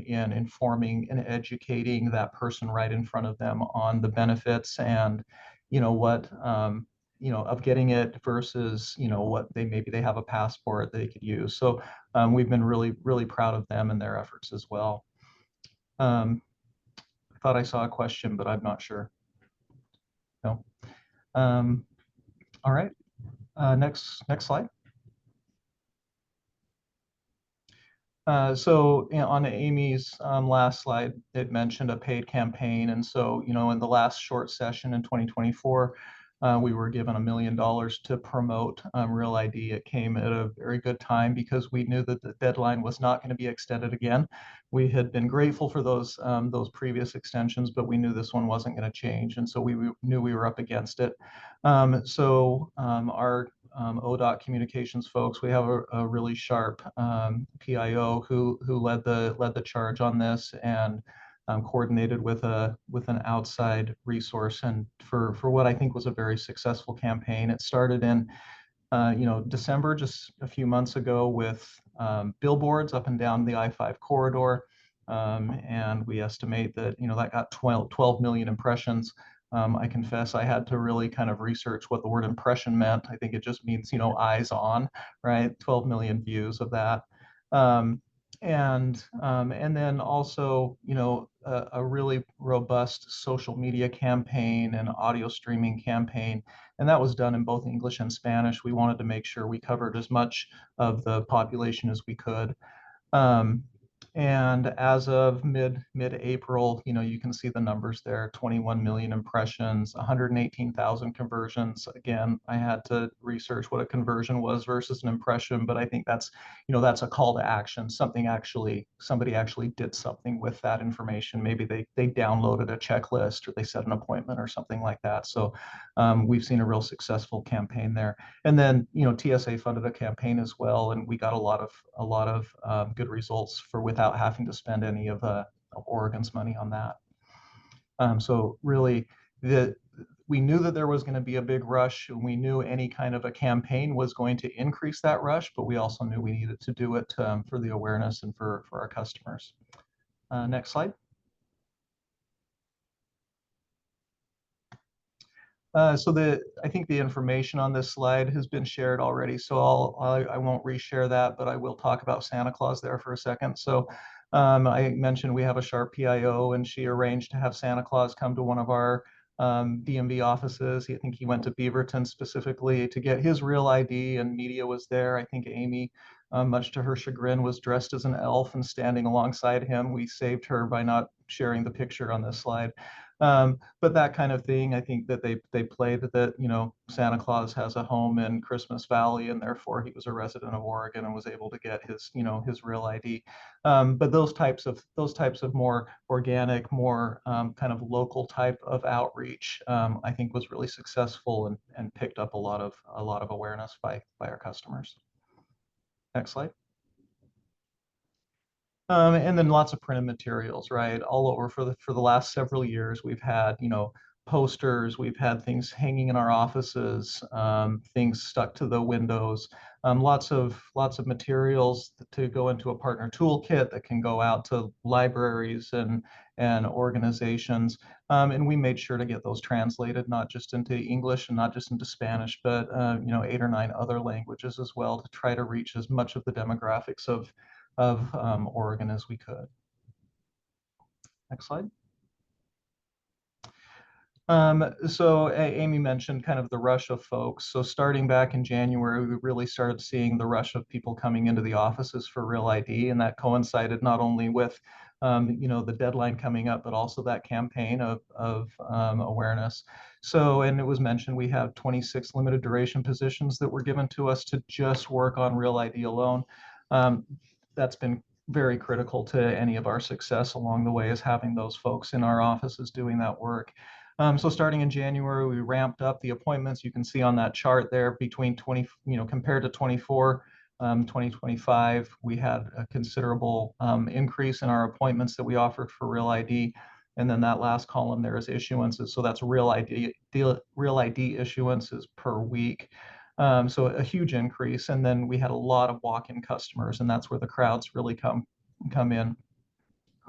in informing and educating that person right in front of them on the benefits and what of getting it versus what maybe they have a passport they could use. So we've been really, really proud of them and their efforts as well. I thought I saw a question, but I'm not sure. No. All right. Next slide. So on Amy's last slide, it mentioned a paid campaign. And so, in the last short session in 2024, we were given $1 million to promote Real ID. It came at a very good time because we knew that the deadline was not going to be extended again. We had been grateful for those previous extensions, but we knew this one wasn't going to change. And so we knew we were up against it. So our ODOT communications folks, we have a really sharp PIO who led the charge on this and coordinated with an outside resource, and for what I think was a very successful campaign. It started in December, just a few months ago, with billboards up and down the I-5 corridor. And we estimate that, that got 12 million impressions. I confess I had to really kind of research what the word impression meant. I think it just means, eyes on, right? 12 million views of that. And then also, a really robust social media campaign and audio streaming campaign. And that was done in both English and Spanish. We wanted to make sure we covered as much of the population as we could. And as of mid-April, you can see the numbers there, 21 million impressions, 118,000 conversions. Again, I had to research what a conversion was versus an impression, but I think that's a call to action. Somebody actually did something with that information. Maybe they downloaded a checklist or they set an appointment or something like that. So we've seen a real successful campaign there. And then, TSA funded a campaign as well, and we got a lot of good results without having to spend any of Oregon's money on that. So really, we knew that there was going to be a big rush. And we knew any kind of a campaign was going to increase that rush, but we also knew we needed to do it for the awareness and for our customers. Next slide. So I think the information on this slide has been shared already, so I won't reshare that, but I will talk about Santa Claus there for a second. So I mentioned we have a sharp PIO, and she arranged to have Santa Claus come to one of our DMV offices. I think he went to Beaverton specifically to get his real ID, and media was there. I think Amy, much to her chagrin, was dressed as an elf and standing alongside him. We saved her by not sharing the picture on this slide. But that kind of thing, I think that they played that, Santa Claus has a home in Christmas Valley, and therefore he was a resident of Oregon and was able to get his real ID. But those types of more organic, more kind of local type of outreach, I think was really successful and picked up a lot of awareness by our customers. Next slide. And then lots of printed materials, right? All over for the last several years, we've had, posters, we've had things hanging in our offices, things stuck to the windows, lots of materials to go into a partner toolkit that can go out to libraries and organizations. And we made sure to get those translated, not just into English and not just into Spanish, but 8 or 9 other languages as well, to try to reach as much of the demographics of Oregon as we could. Next slide. So Amy mentioned kind of the rush of folks. So starting back in January, we really started seeing the rush of people coming into the offices for Real ID, and that coincided not only with the deadline coming up, but also that campaign of awareness. So, and it was mentioned, we have 26 limited duration positions that were given to us to just work on Real ID alone. That's been very critical to any of our success along the way, is having those folks in our offices doing that work. So starting in January, we ramped up the appointments. You can see on that chart there between compared to 2025, we had a considerable increase in our appointments that we offered for Real ID. And then that last column there is issuances. So that's Real ID issuances per week. So a huge increase. And then we had a lot of walk-in customers, and that's where the crowds really come in.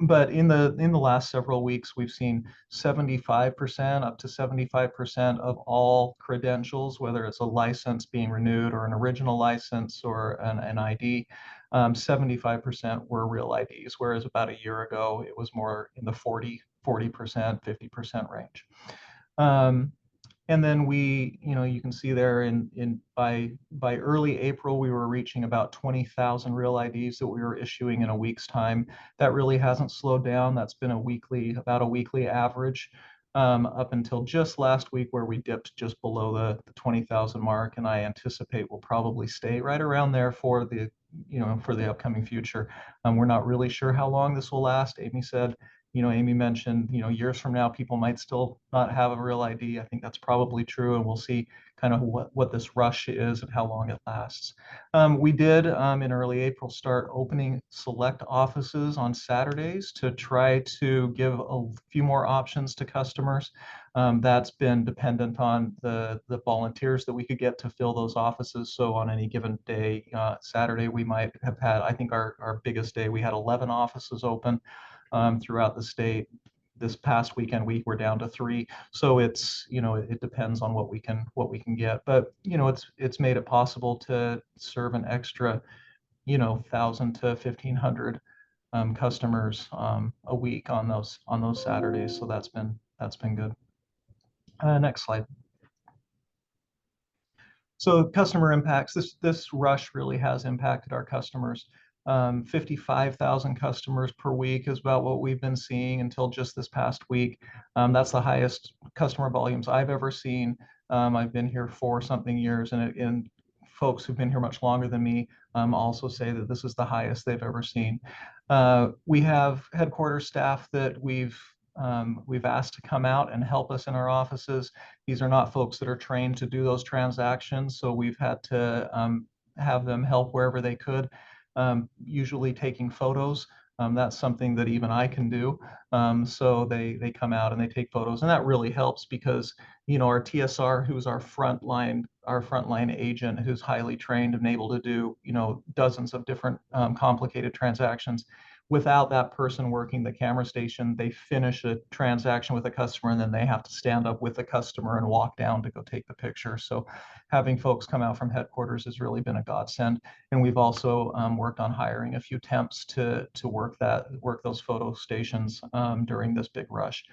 But in the last several weeks, we've seen 75% up to 75% of all credentials, whether it's a license being renewed or an original license or an ID, 75% were Real IDs, whereas about a year ago, it was more in the 40%, 50% range. And then you can see there by early April, we were reaching about 20,000 Real IDs that we were issuing in a week's time. That really hasn't slowed down. That's been about a weekly average up until just last week, where we dipped just below the 20,000 mark. And I anticipate we'll probably stay right around there for the upcoming future. We're not really sure how long this will last. Amy mentioned, years from now, people might still not have a Real ID. I think that's probably true, and we'll see kind of what this rush is and how long it lasts. We did, in early April, start opening select offices on Saturdays to try to give a few more options to customers. That's been dependent on the volunteers that we could get to fill those offices. So on any given day, Saturday, we might have had, I think our biggest day, we had 11 offices open throughout the state. This past weekend, we were down to 3. So it's, it depends on what we can get. But, it's made it possible to serve an extra, 1,000 to 1,500 customers a week on those Saturdays. So that's been good. Next slide. So customer impacts, this rush really has impacted our customers. 55,000 customers per week is about what we've been seeing until just this past week. That's the highest customer volumes I've ever seen. I've been here 4-something years, and folks who've been here much longer than me also say that this is the highest they've ever seen. We have headquarters staff that we've asked to come out and help us in our offices. These are not folks that are trained to do those transactions, so we've had to have them help wherever they could, usually taking photos. That's something that even I can do. So they come out and they take photos, and that really helps because our TSR, who's our frontline agent, who's highly trained and able to do dozens of different complicated transactions. Without that person working the camera station, they finish a transaction with a customer and then they have to stand up with the customer and walk down to go take the picture. So having folks come out from headquarters has really been a godsend. And we've also worked on hiring a few temps to work those photo stations during this big rush.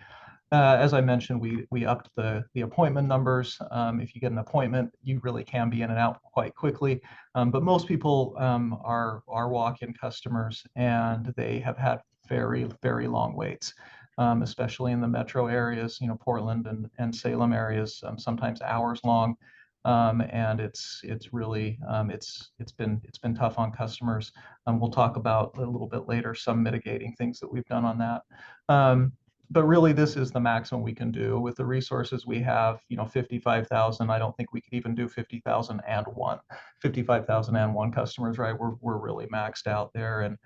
As I mentioned, we upped the appointment numbers. If you get an appointment, you really can be in and out quite quickly. But most people are walk-in customers, and they have had very, very long waits, especially in the metro areas, Portland and Salem areas, sometimes hours long. And it's really it's been tough on customers. We'll talk about a little bit later some mitigating things that we've done on that. But really, this is the maximum we can do with the resources we have. 55,000. I don't think we could even do 55,001 customers, right? We're really maxed out there. And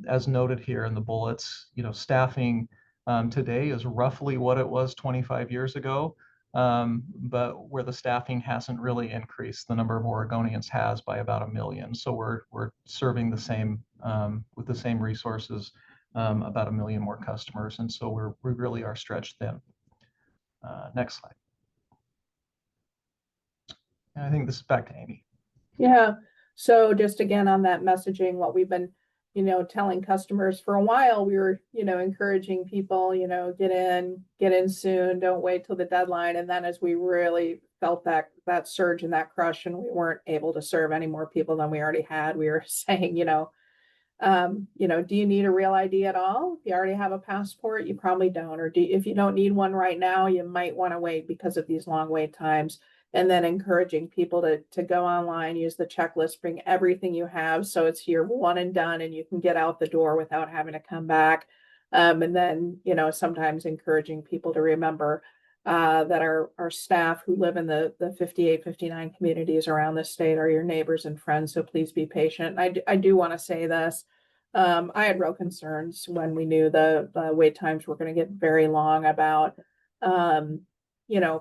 as noted here in the bullets, staffing today is roughly what it was 25 years ago. But where the staffing hasn't really increased, the number of Oregonians has by about 1 million. So we're serving the same with the same resources. About 1 million more customers, and so we really are stretched thin. Next slide. And I think this is back to Amy. Yeah. So just again on that messaging, what we've been, telling customers for a while, we were, encouraging people, get in soon, don't wait till the deadline. And then as we really felt that surge and that crush, and we weren't able to serve any more people than we already had, we were saying, do you need a real ID at all? If you already have a passport, you probably don't. Or if you don't need one right now, you might want to wait because of these long wait times. And then encouraging people to go online, use the checklist, bring everything you have. So it's your one and done, and you can get out the door without having to come back. And then, sometimes encouraging people to remember that our staff who live in the 58, 59 communities around the state are your neighbors and friends. So please be patient. I do want to say this. I had real concerns when we knew the wait times were going to get very long about,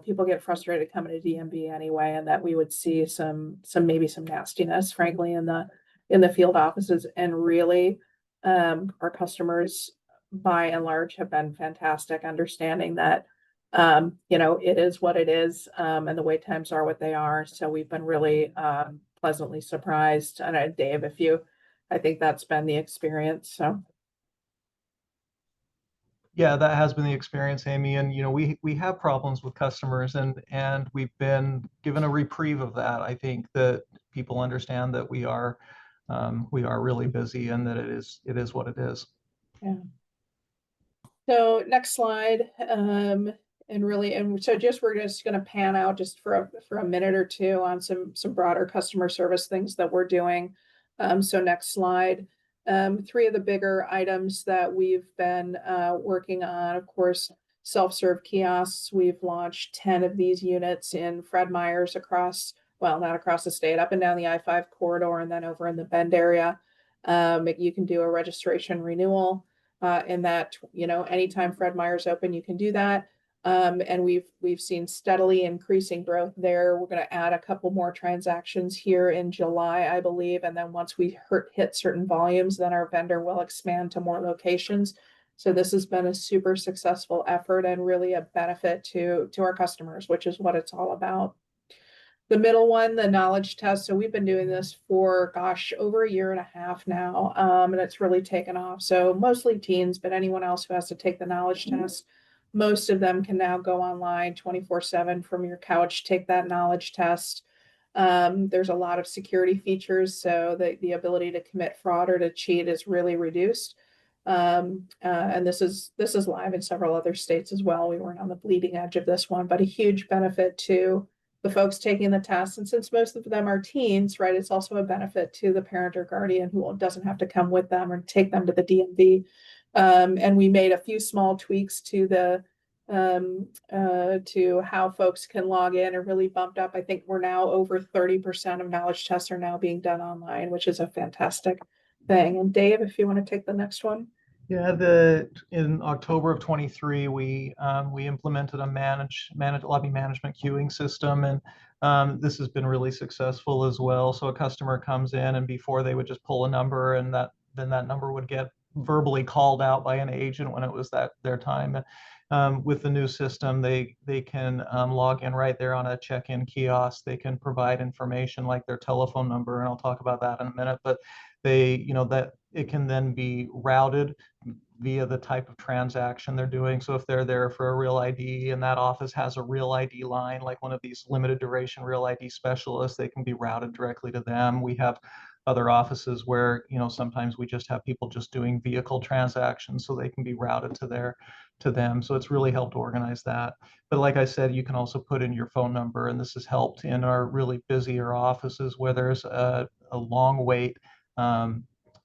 people get frustrated coming to DMV anyway, and that we would see maybe some nastiness, frankly, in the field offices. And really, our customers by and large have been fantastic, understanding that it is what it is, and the wait times are what they are. So we've been really pleasantly surprised. And Dave, I think that's been the experience. So Yeah, that has been the experience, Amy. And we have problems with customers, and we've been given a reprieve of that. I think that people understand that we are really busy, and that it is what it is. yeah. So next slide. We're just going to pan out just for a minute or two on some broader customer service things that we're doing. So next slide. 3 of the bigger items that we've been working on, of course, self-serve kiosks. We've launched 10 of these units in Fred Meyer's not across the state, up and down the I-5 corridor, and then over in the Bend area. You can do a registration renewal in that, anytime Fred Meyer's open, you can do that. And we've seen steadily increasing growth there. We're going to add a couple more transactions here in July, I believe. And then once we hit certain volumes, then our vendor will expand to more locations. So this has been a super successful effort and really a benefit to our customers, which is what it's all about. The middle one, the knowledge test. So we've been doing this for, gosh, over a year and a half now, and it's really taken off. So mostly teens, but anyone else who has to take the knowledge test, most of them can now go online 24/7 from your couch, take that knowledge test. There's a lot of security features, so the ability to commit fraud or to cheat is really reduced. And this is live in several other states as well. We weren't on the bleeding edge of this one, but a huge benefit to the folks taking the test. And since most of them are teens, right, it's also a benefit to the parent or guardian who doesn't have to come with them or take them to the DMV. And we made a few small tweaks to to how folks can log in and really bumped up. I think we're now over 30% of knowledge tests are now being done online, which is a fantastic thing. And Dave, if you want to take the next one. Yeah, in October of 23, we implemented a lobby management queuing system, and this has been really successful as well. So a customer comes in, and before they would just pull a number, and then that number would get verbally called out by an agent when it was their time. With the new system, they can log in right there on a check-in kiosk. They can provide information like their telephone number, and I'll talk about that in a minute. But that it can then be routed via the type of transaction they're doing. So if they're there for a real ID and that office has a real ID line, like one of these limited duration real ID specialists, they can be routed directly to them. We have other offices where, sometimes we just have people just doing vehicle transactions, so they can be routed to them. So it's really helped organize that. But like I said, you can also put in your phone number, and this has helped in our really busier offices where there's a long wait.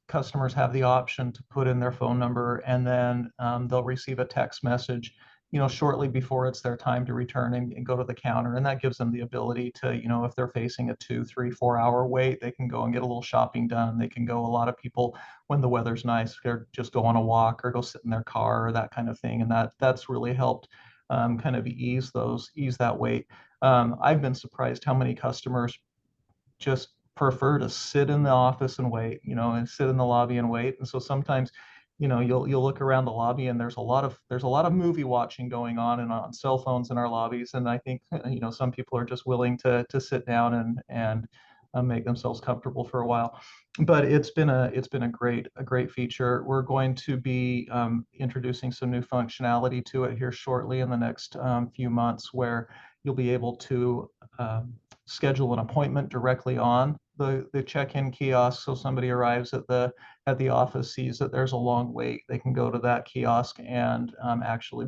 Customers have the option to put in their phone number, and then they'll receive a text message, shortly before it's their time to return and go to the counter. And that gives them the ability to, if they're facing a 2, 3, 4 hour wait, they can go and get a little shopping done. They can go, a lot of people, when the weather's nice, they're just go on a walk or go sit in their car or that kind of thing. And that's really helped kind of ease that wait. I've been surprised how many customers just prefer to sit in the office and wait, and sit in the lobby and wait. And so sometimes, you'll look around the lobby and there's a lot of movie watching going on and on cell phones in our lobbies. And I think, some people are just willing to sit down and make themselves comfortable for a while. But it's been a great feature. We're going to be introducing some new functionality to it here shortly in the next few months, where you'll be able to schedule an appointment directly on the check-in kiosk. So somebody arrives at the office, sees that there's a long wait, they can go to that kiosk and actually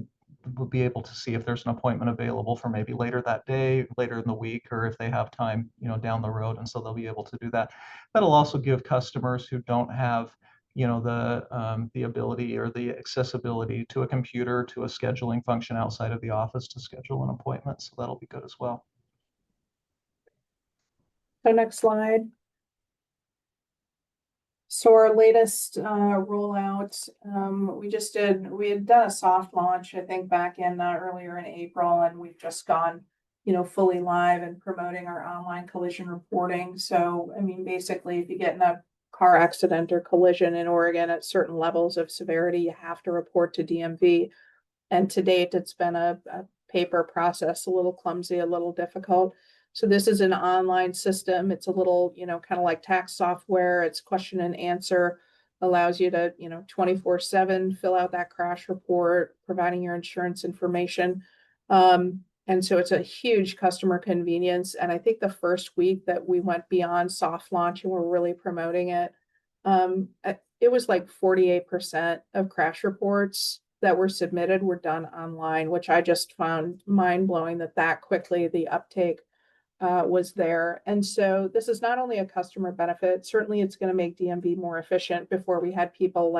will be able to see if there's an appointment available for maybe later that day, later in the week, or if they have time, down the road. And so they'll be able to do that. That'll also give customers who don't have the ability or the accessibility to a computer, to a scheduling function outside of the office, to schedule an appointment. So that'll be good as well. So next slide. So our latest rollout, we had done a soft launch, I think, back in earlier in April, and we've just gone, fully live and promoting our online collision reporting. So, I mean, basically, if you get in a car accident or collision in Oregon at certain levels of severity, you have to report to DMV. And to date, it's been a paper process, a little clumsy, a little difficult. So this is an online system. It's a little, kind of like tax software. It's question and answer, allows you to, 24/7 fill out that crash report, providing your insurance information. And so it's a huge customer convenience. And I think the first week that we went beyond soft launch and we're really promoting it, it was like 48% of crash reports that were submitted were done online, which I just found mind blowing that quickly the uptake was there. And so this is not only a customer benefit, certainly it's going to make DMV more efficient. Before, we had people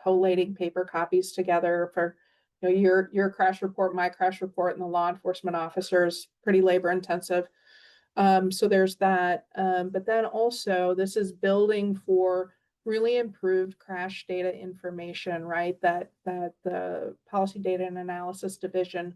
collating paper copies together for, your crash report, my crash report, and the law enforcement officers, pretty labor intensive. So there's that. But then also this is building for really improved crash data information, right? That the policy data and analysis division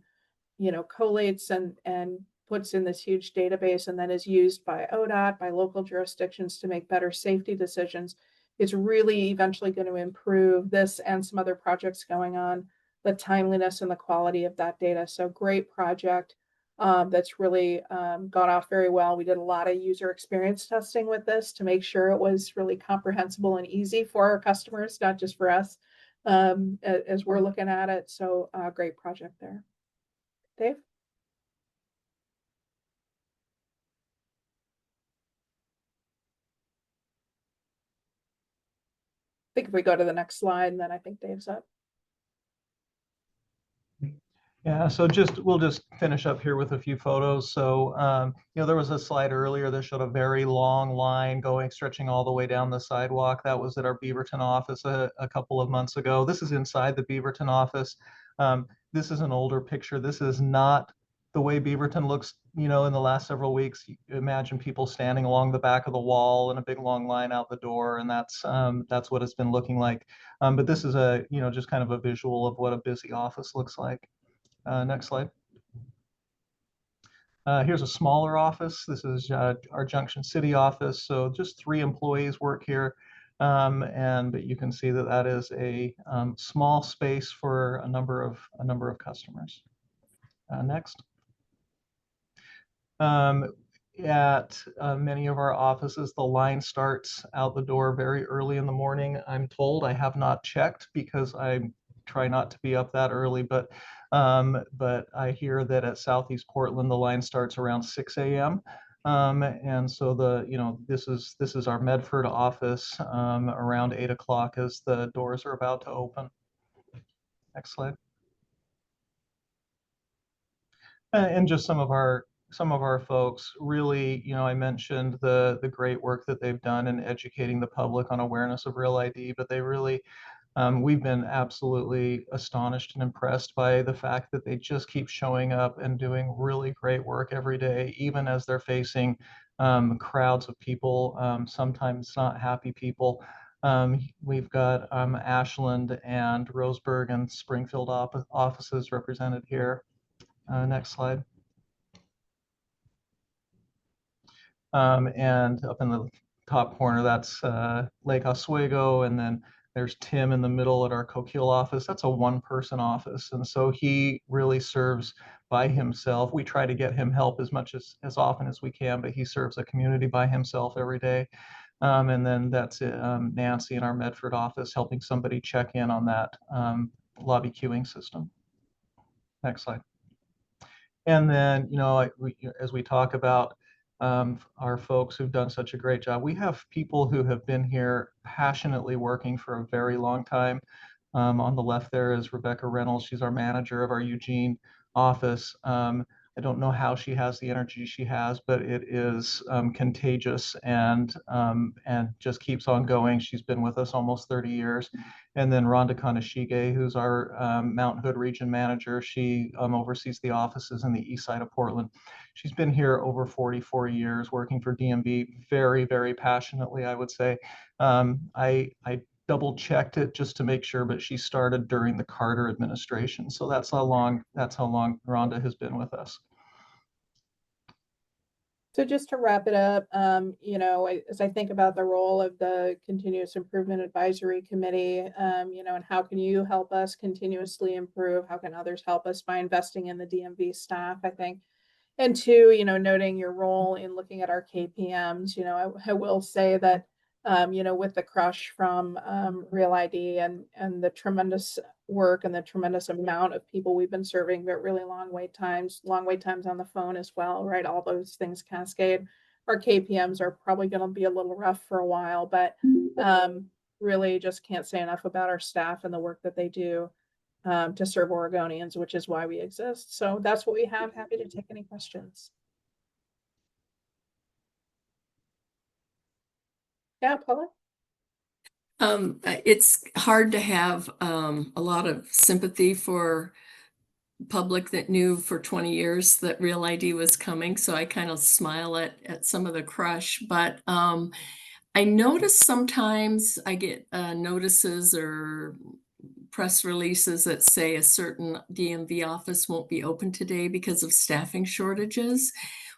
collates and puts in this huge database and then is used by ODOT, by local jurisdictions to make better safety decisions. It's really eventually going to improve this and some other projects going on, the timeliness and the quality of that data. So great project that's really gone off very well. We did a lot of user experience testing with this to make sure it was really comprehensible and easy for our customers, not just for us, as we're looking at it. So great project there. Dave? I think if we go to the next slide, and then I think Dave's up. Yeah, so we'll just finish up here with a few photos. So, there was a slide earlier that showed a very long line stretching all the way down the sidewalk. That was at our Beaverton office a couple of months ago. This is inside the Beaverton office. This is an older picture. This is not the way Beaverton looks, in the last several weeks. You imagine people standing along the back of the wall in a big long line out the door, and that's what it's been looking like. But this is just kind of a visual of what a busy office looks like. Next slide. Here's a smaller office. This is our Junction City office. So just 3 employees work here. But you can see that is a small space for a number of customers. Next. At many of our offices, the line starts out the door very early in the morning. I'm told, I have not checked because I try not to be up that early, but I hear that at Southeast Portland, the line starts around 6 a.m. And so this is our Medford office around 8 o'clock as the doors are about to open. Next slide. And just some of our folks really, I mentioned the great work that they've done in educating the public on awareness of Real ID, but they really, we've been absolutely astonished and impressed by the fact that they just keep showing up and doing really great work every day, even as they're facing crowds of people, sometimes not happy people. We've got Ashland and Roseburg and Springfield offices represented here. Next slide. And up in the top corner, that's Lake Oswego, and then there's Tim in the middle at our Coquille office. That's a 1-person office, and so he really serves by himself. We try to get him help as often as we can, but he serves a community by himself every day. And then that's Nancy in our Medford office helping somebody check in on that lobby queuing system. Next slide. And then, as we talk about our folks who've done such a great job, we have people who have been here passionately working for a very long time. On the left there is Rebecca Reynolds. She's our manager of our Eugene office. I don't know how she has the energy she has, but it is contagious and just keeps on going. She's been with us almost 30 years. And then Rhonda Kanashige, who's our Mount Hood region manager. She oversees the offices in the east side of Portland. She's been here over 44 years working for DMV very, very passionately, I would say. I double checked it just to make sure, but she started during the Carter administration. So that's how long Rhonda has been with us. So just to wrap it up, as I think about the role of the Continuous Improvement Advisory Committee, and how can you help us continuously improve? How can others help us by investing in the DMV staff, I think? And 2, noting your role in looking at our KPMs, I will say that, with the crush from Real ID and the tremendous work and the tremendous amount of people we've been serving, but really long wait times on the phone as well, right? All those things cascade. Our KPMs are probably going to be a little rough for a while, but really just can't say enough about our staff and the work that they do to serve Oregonians, which is why we exist. So that's what we have. Happy to take any questions. Yeah, Paula? It's hard to have a lot of sympathy for public that knew for 20 years that Real ID was coming. So I kind of smile at some of the crush, but I notice sometimes I get notices or press releases that say a certain DMV office won't be open today because of staffing shortages.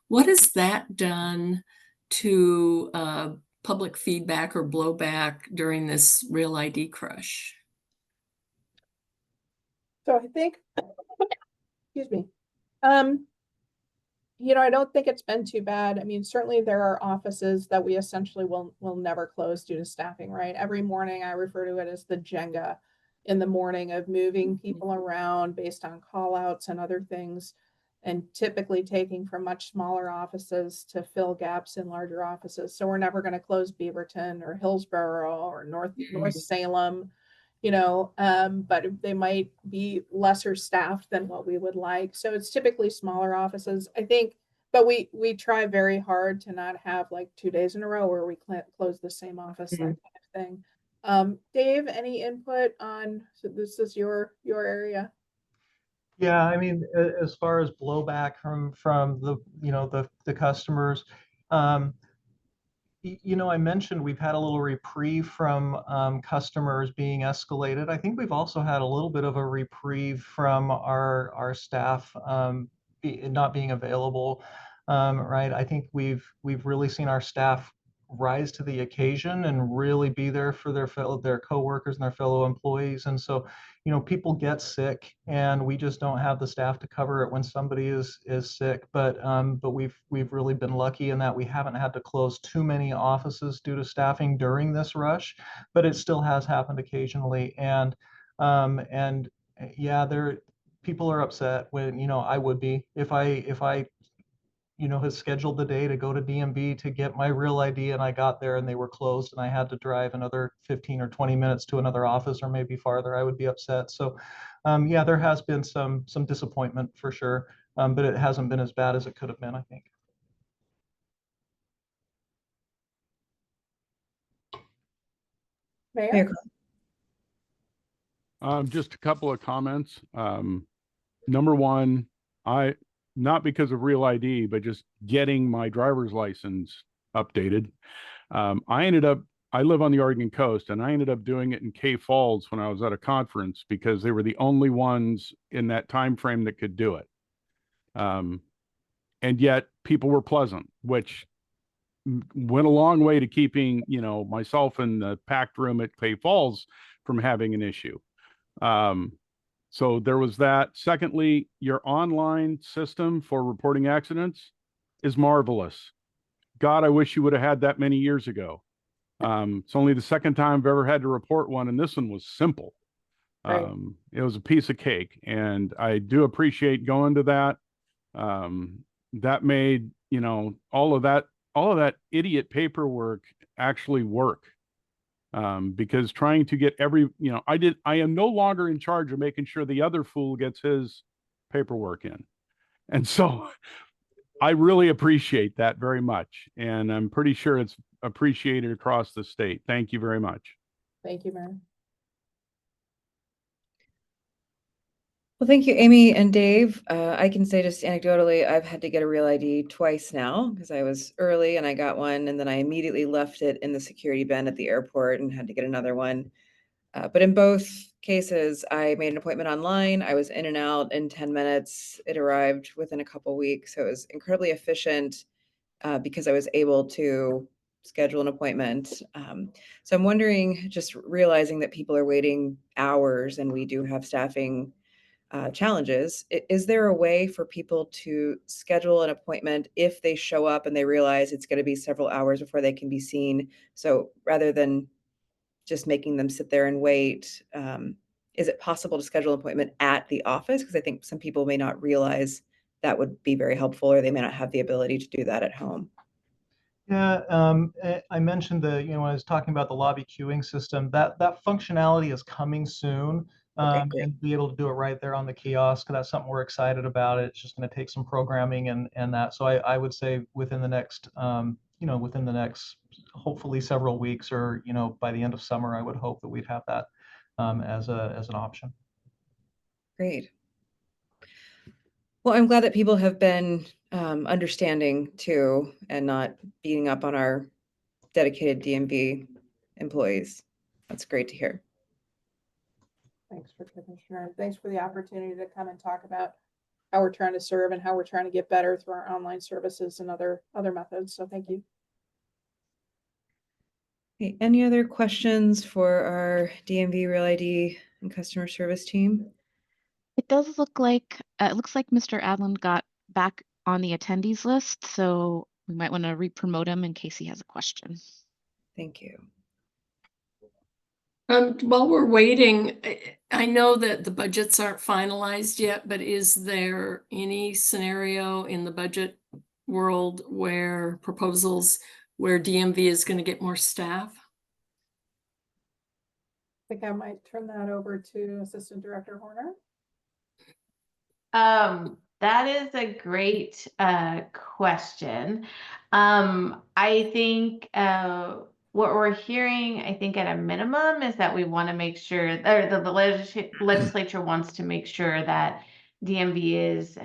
What has that done to public feedback or blowback during this Real ID crush? So I think, excuse me. You know, I don't think it's been too bad. I mean, certainly there are offices that we essentially will never close due to staffing, right? Every morning I refer to it as the Jenga in the morning of moving people around based on call outs and other things, and typically taking from much smaller offices to fill gaps in larger offices. So we're never going to close Beaverton or Hillsborough or North Salem, you know, but they might be lesser staffed than what we would like. So it's typically smaller offices, I think, but we try very hard to not have like 2 days in a row where we close the same office, that kind of thing. Dave, any input on, so this is your area? Yeah, I mean, as far as blowback from the, you know, the customers, you know, I mentioned we've had a little reprieve from customers being escalated. I think we've also had a little bit of a reprieve from our staff not being available, right? I think we've really seen our staff rise to the occasion and really be there for their coworkers and their fellow employees. And so, you know, people get sick, and we just don't have the staff to cover it when somebody is sick. But we've really been lucky in that we haven't had to close too many offices due to staffing during this rush, but it still has happened occasionally. And yeah, people are upset when, you know, I would be if I you know, has scheduled the day to go to DMV to get my Real ID, and I got there and they were closed and I had to drive another 15 or 20 minutes to another office or maybe farther, I would be upset. So yeah, there has been some disappointment for sure, but it hasn't been as bad as it could have been, I think. Mayor? Just a couple of comments. Number one, not because of Real ID, but just getting my driver's license updated. I live on the Oregon coast, and I ended up doing it in Cave Falls when I was at a conference because they were the only ones in that time frame that could do it. And yet people were pleasant, which went a long way to keeping, you know, myself in the packed room at Cave Falls from having an issue. So there was that. Secondly, your online system for reporting accidents is marvelous. God, I wish you would have had that many years ago. It's only the second time I've ever had to report one, and this one was simple. Right. It was a piece of cake, and I do appreciate going to that. That made, you know, all of that idiot paperwork actually work. Because trying to get you know, I am no longer in charge of making sure the other fool gets his paperwork in. And so I really appreciate that very much. And I'm pretty sure it's appreciated across the state. Thank you very much. Thank you, Mayor. Well, thank you, Amy and Dave. I can say just anecdotally, I've had to get a Real ID twice now because I was early and I got one, and then I immediately left it in the security bin at the airport and had to get another one. But in both cases, I made an appointment online. I was in and out in 10 minutes. It arrived within a couple weeks. So it was incredibly efficient because I was able to schedule an appointment. So I'm wondering, just realizing that people are waiting hours and we do have staffing challenges, is there a way for people to schedule an appointment if they show up and they realize it's going to be several hours before they can be seen? So rather than just making them sit there and wait, is it possible to schedule an appointment at the office? Because I think some people may not realize that would be very helpful, or they may not have the ability to do that at home. Yeah, I mentioned when I was talking about the lobby queuing system, that functionality is coming soon, and be able to do it right there on the kiosk. That's something we're excited about. It's just going to take some programming and that. So I would say within the next, within the next, hopefully several weeks, or, you know, by the end of summer, I would hope that we'd have that as an option. Great. Well, I'm glad that people have been understanding too, and not beating up on our dedicated DMV employees. That's great to hear. Thanks for Commissioner, and thanks for the opportunity to come and talk about how we're trying to serve and how we're trying to get better through our online services and other methods. So thank you. Okay, any other questions for our DMV Real ID and customer service team? It does look like it looks like Mr. Adlin got back on the attendees list, so we might want to re-promote him in case he has a question. Thank you. While we're waiting, I know that the budgets aren't finalized yet, but is there any scenario in the budget world where DMV is going to get more staff? I think I might turn that over to Assistant Director Horner. That is a great question. I think what we're hearing, I think at a minimum, is that we want to make sure, or the legislature wants to make sure that DMV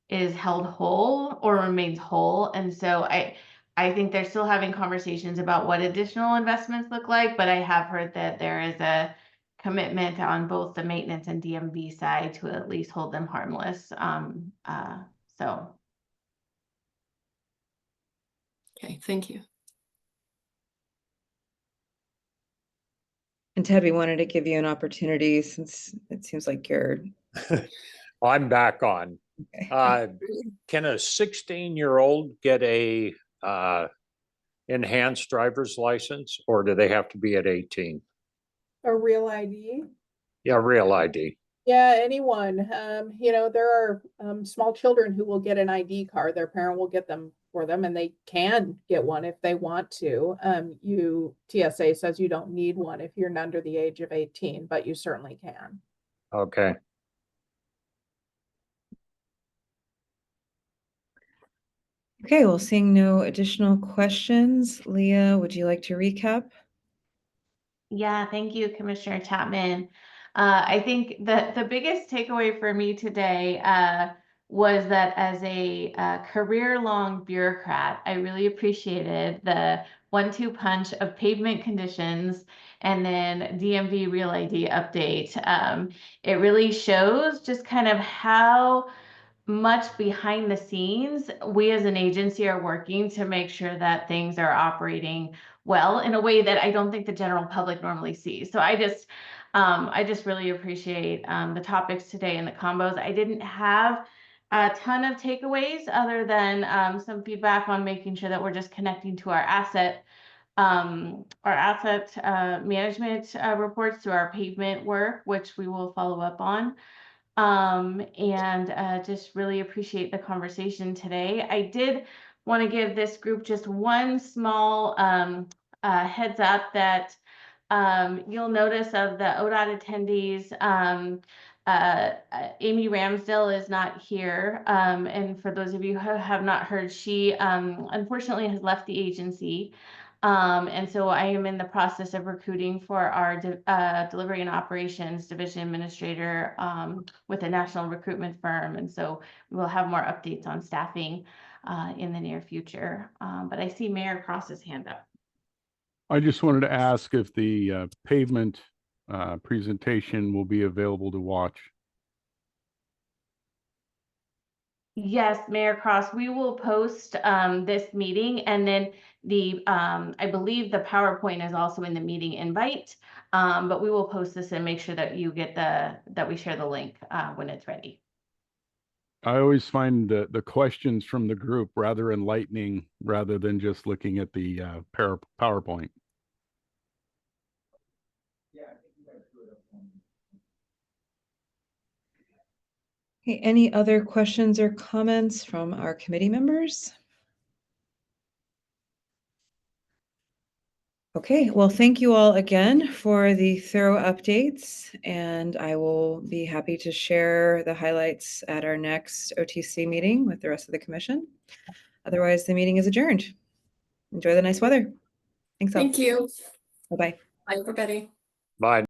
is held whole or remains whole. And so I think they're still having conversations about what additional investments look like, but I have heard that there is a commitment on both the maintenance and DMV side to at least hold them harmless. So. Okay, thank you. And Ted, we wanted to give you an opportunity since it seems like you're. I'm back on. Okay. Can a 16-year-old get a enhanced driver's license, or do they have to be at 18? A real ID. Yeah, real ID. Yeah, anyone. There are small children who will get an ID card. Their parent will get them for them, and they can get one if they want to. TSA says you don't need one if you're under the age of 18, but you certainly can. Okay. Okay, well, seeing no additional questions, Leah, would you like to recap? Yeah, thank you, Commissioner Chapman. I think that the biggest takeaway for me today was that as a career-long bureaucrat, I really appreciated the 1-2 punch of pavement conditions and then DMV Real ID update. It really shows just kind of how much behind the scenes we as an agency are working to make sure that things are operating well in a way that I don't think the general public normally sees. So I just really appreciate the topics today and the combos. I didn't have a ton of takeaways other than some feedback on making sure that we're just connecting to our asset management reports through our pavement work, which we will follow up on. Just really appreciate the conversation today. I did want to give this group just one small heads up that you'll notice of the ODOT attendees, Amy Ramsdale is not here. And for those of you who have not heard, she unfortunately has left the agency. And so I am in the process of recruiting for our delivery and operations division administrator with a national recruitment firm. And so we will have more updates on staffing in the near future. But I see Mayor Cross's hand up. I just wanted to ask if the pavement presentation will be available to watch. Yes, Mayor Cross, we will post this meeting, and then I believe the PowerPoint is also in the meeting invite, but we will post this and make sure that you get that we share the link when it's ready. I always find the questions from the group rather enlightening rather than just looking at the PowerPoint. Okay, any other questions or comments from our committee members? Okay, well, thank you all again for the thorough updates, and I will be happy to share the highlights at our next OTC meeting with the rest of the commission. Otherwise, the meeting is adjourned. Enjoy the nice weather. Thanks all. Thank you. Bye-bye. Bye, everybody. Bye.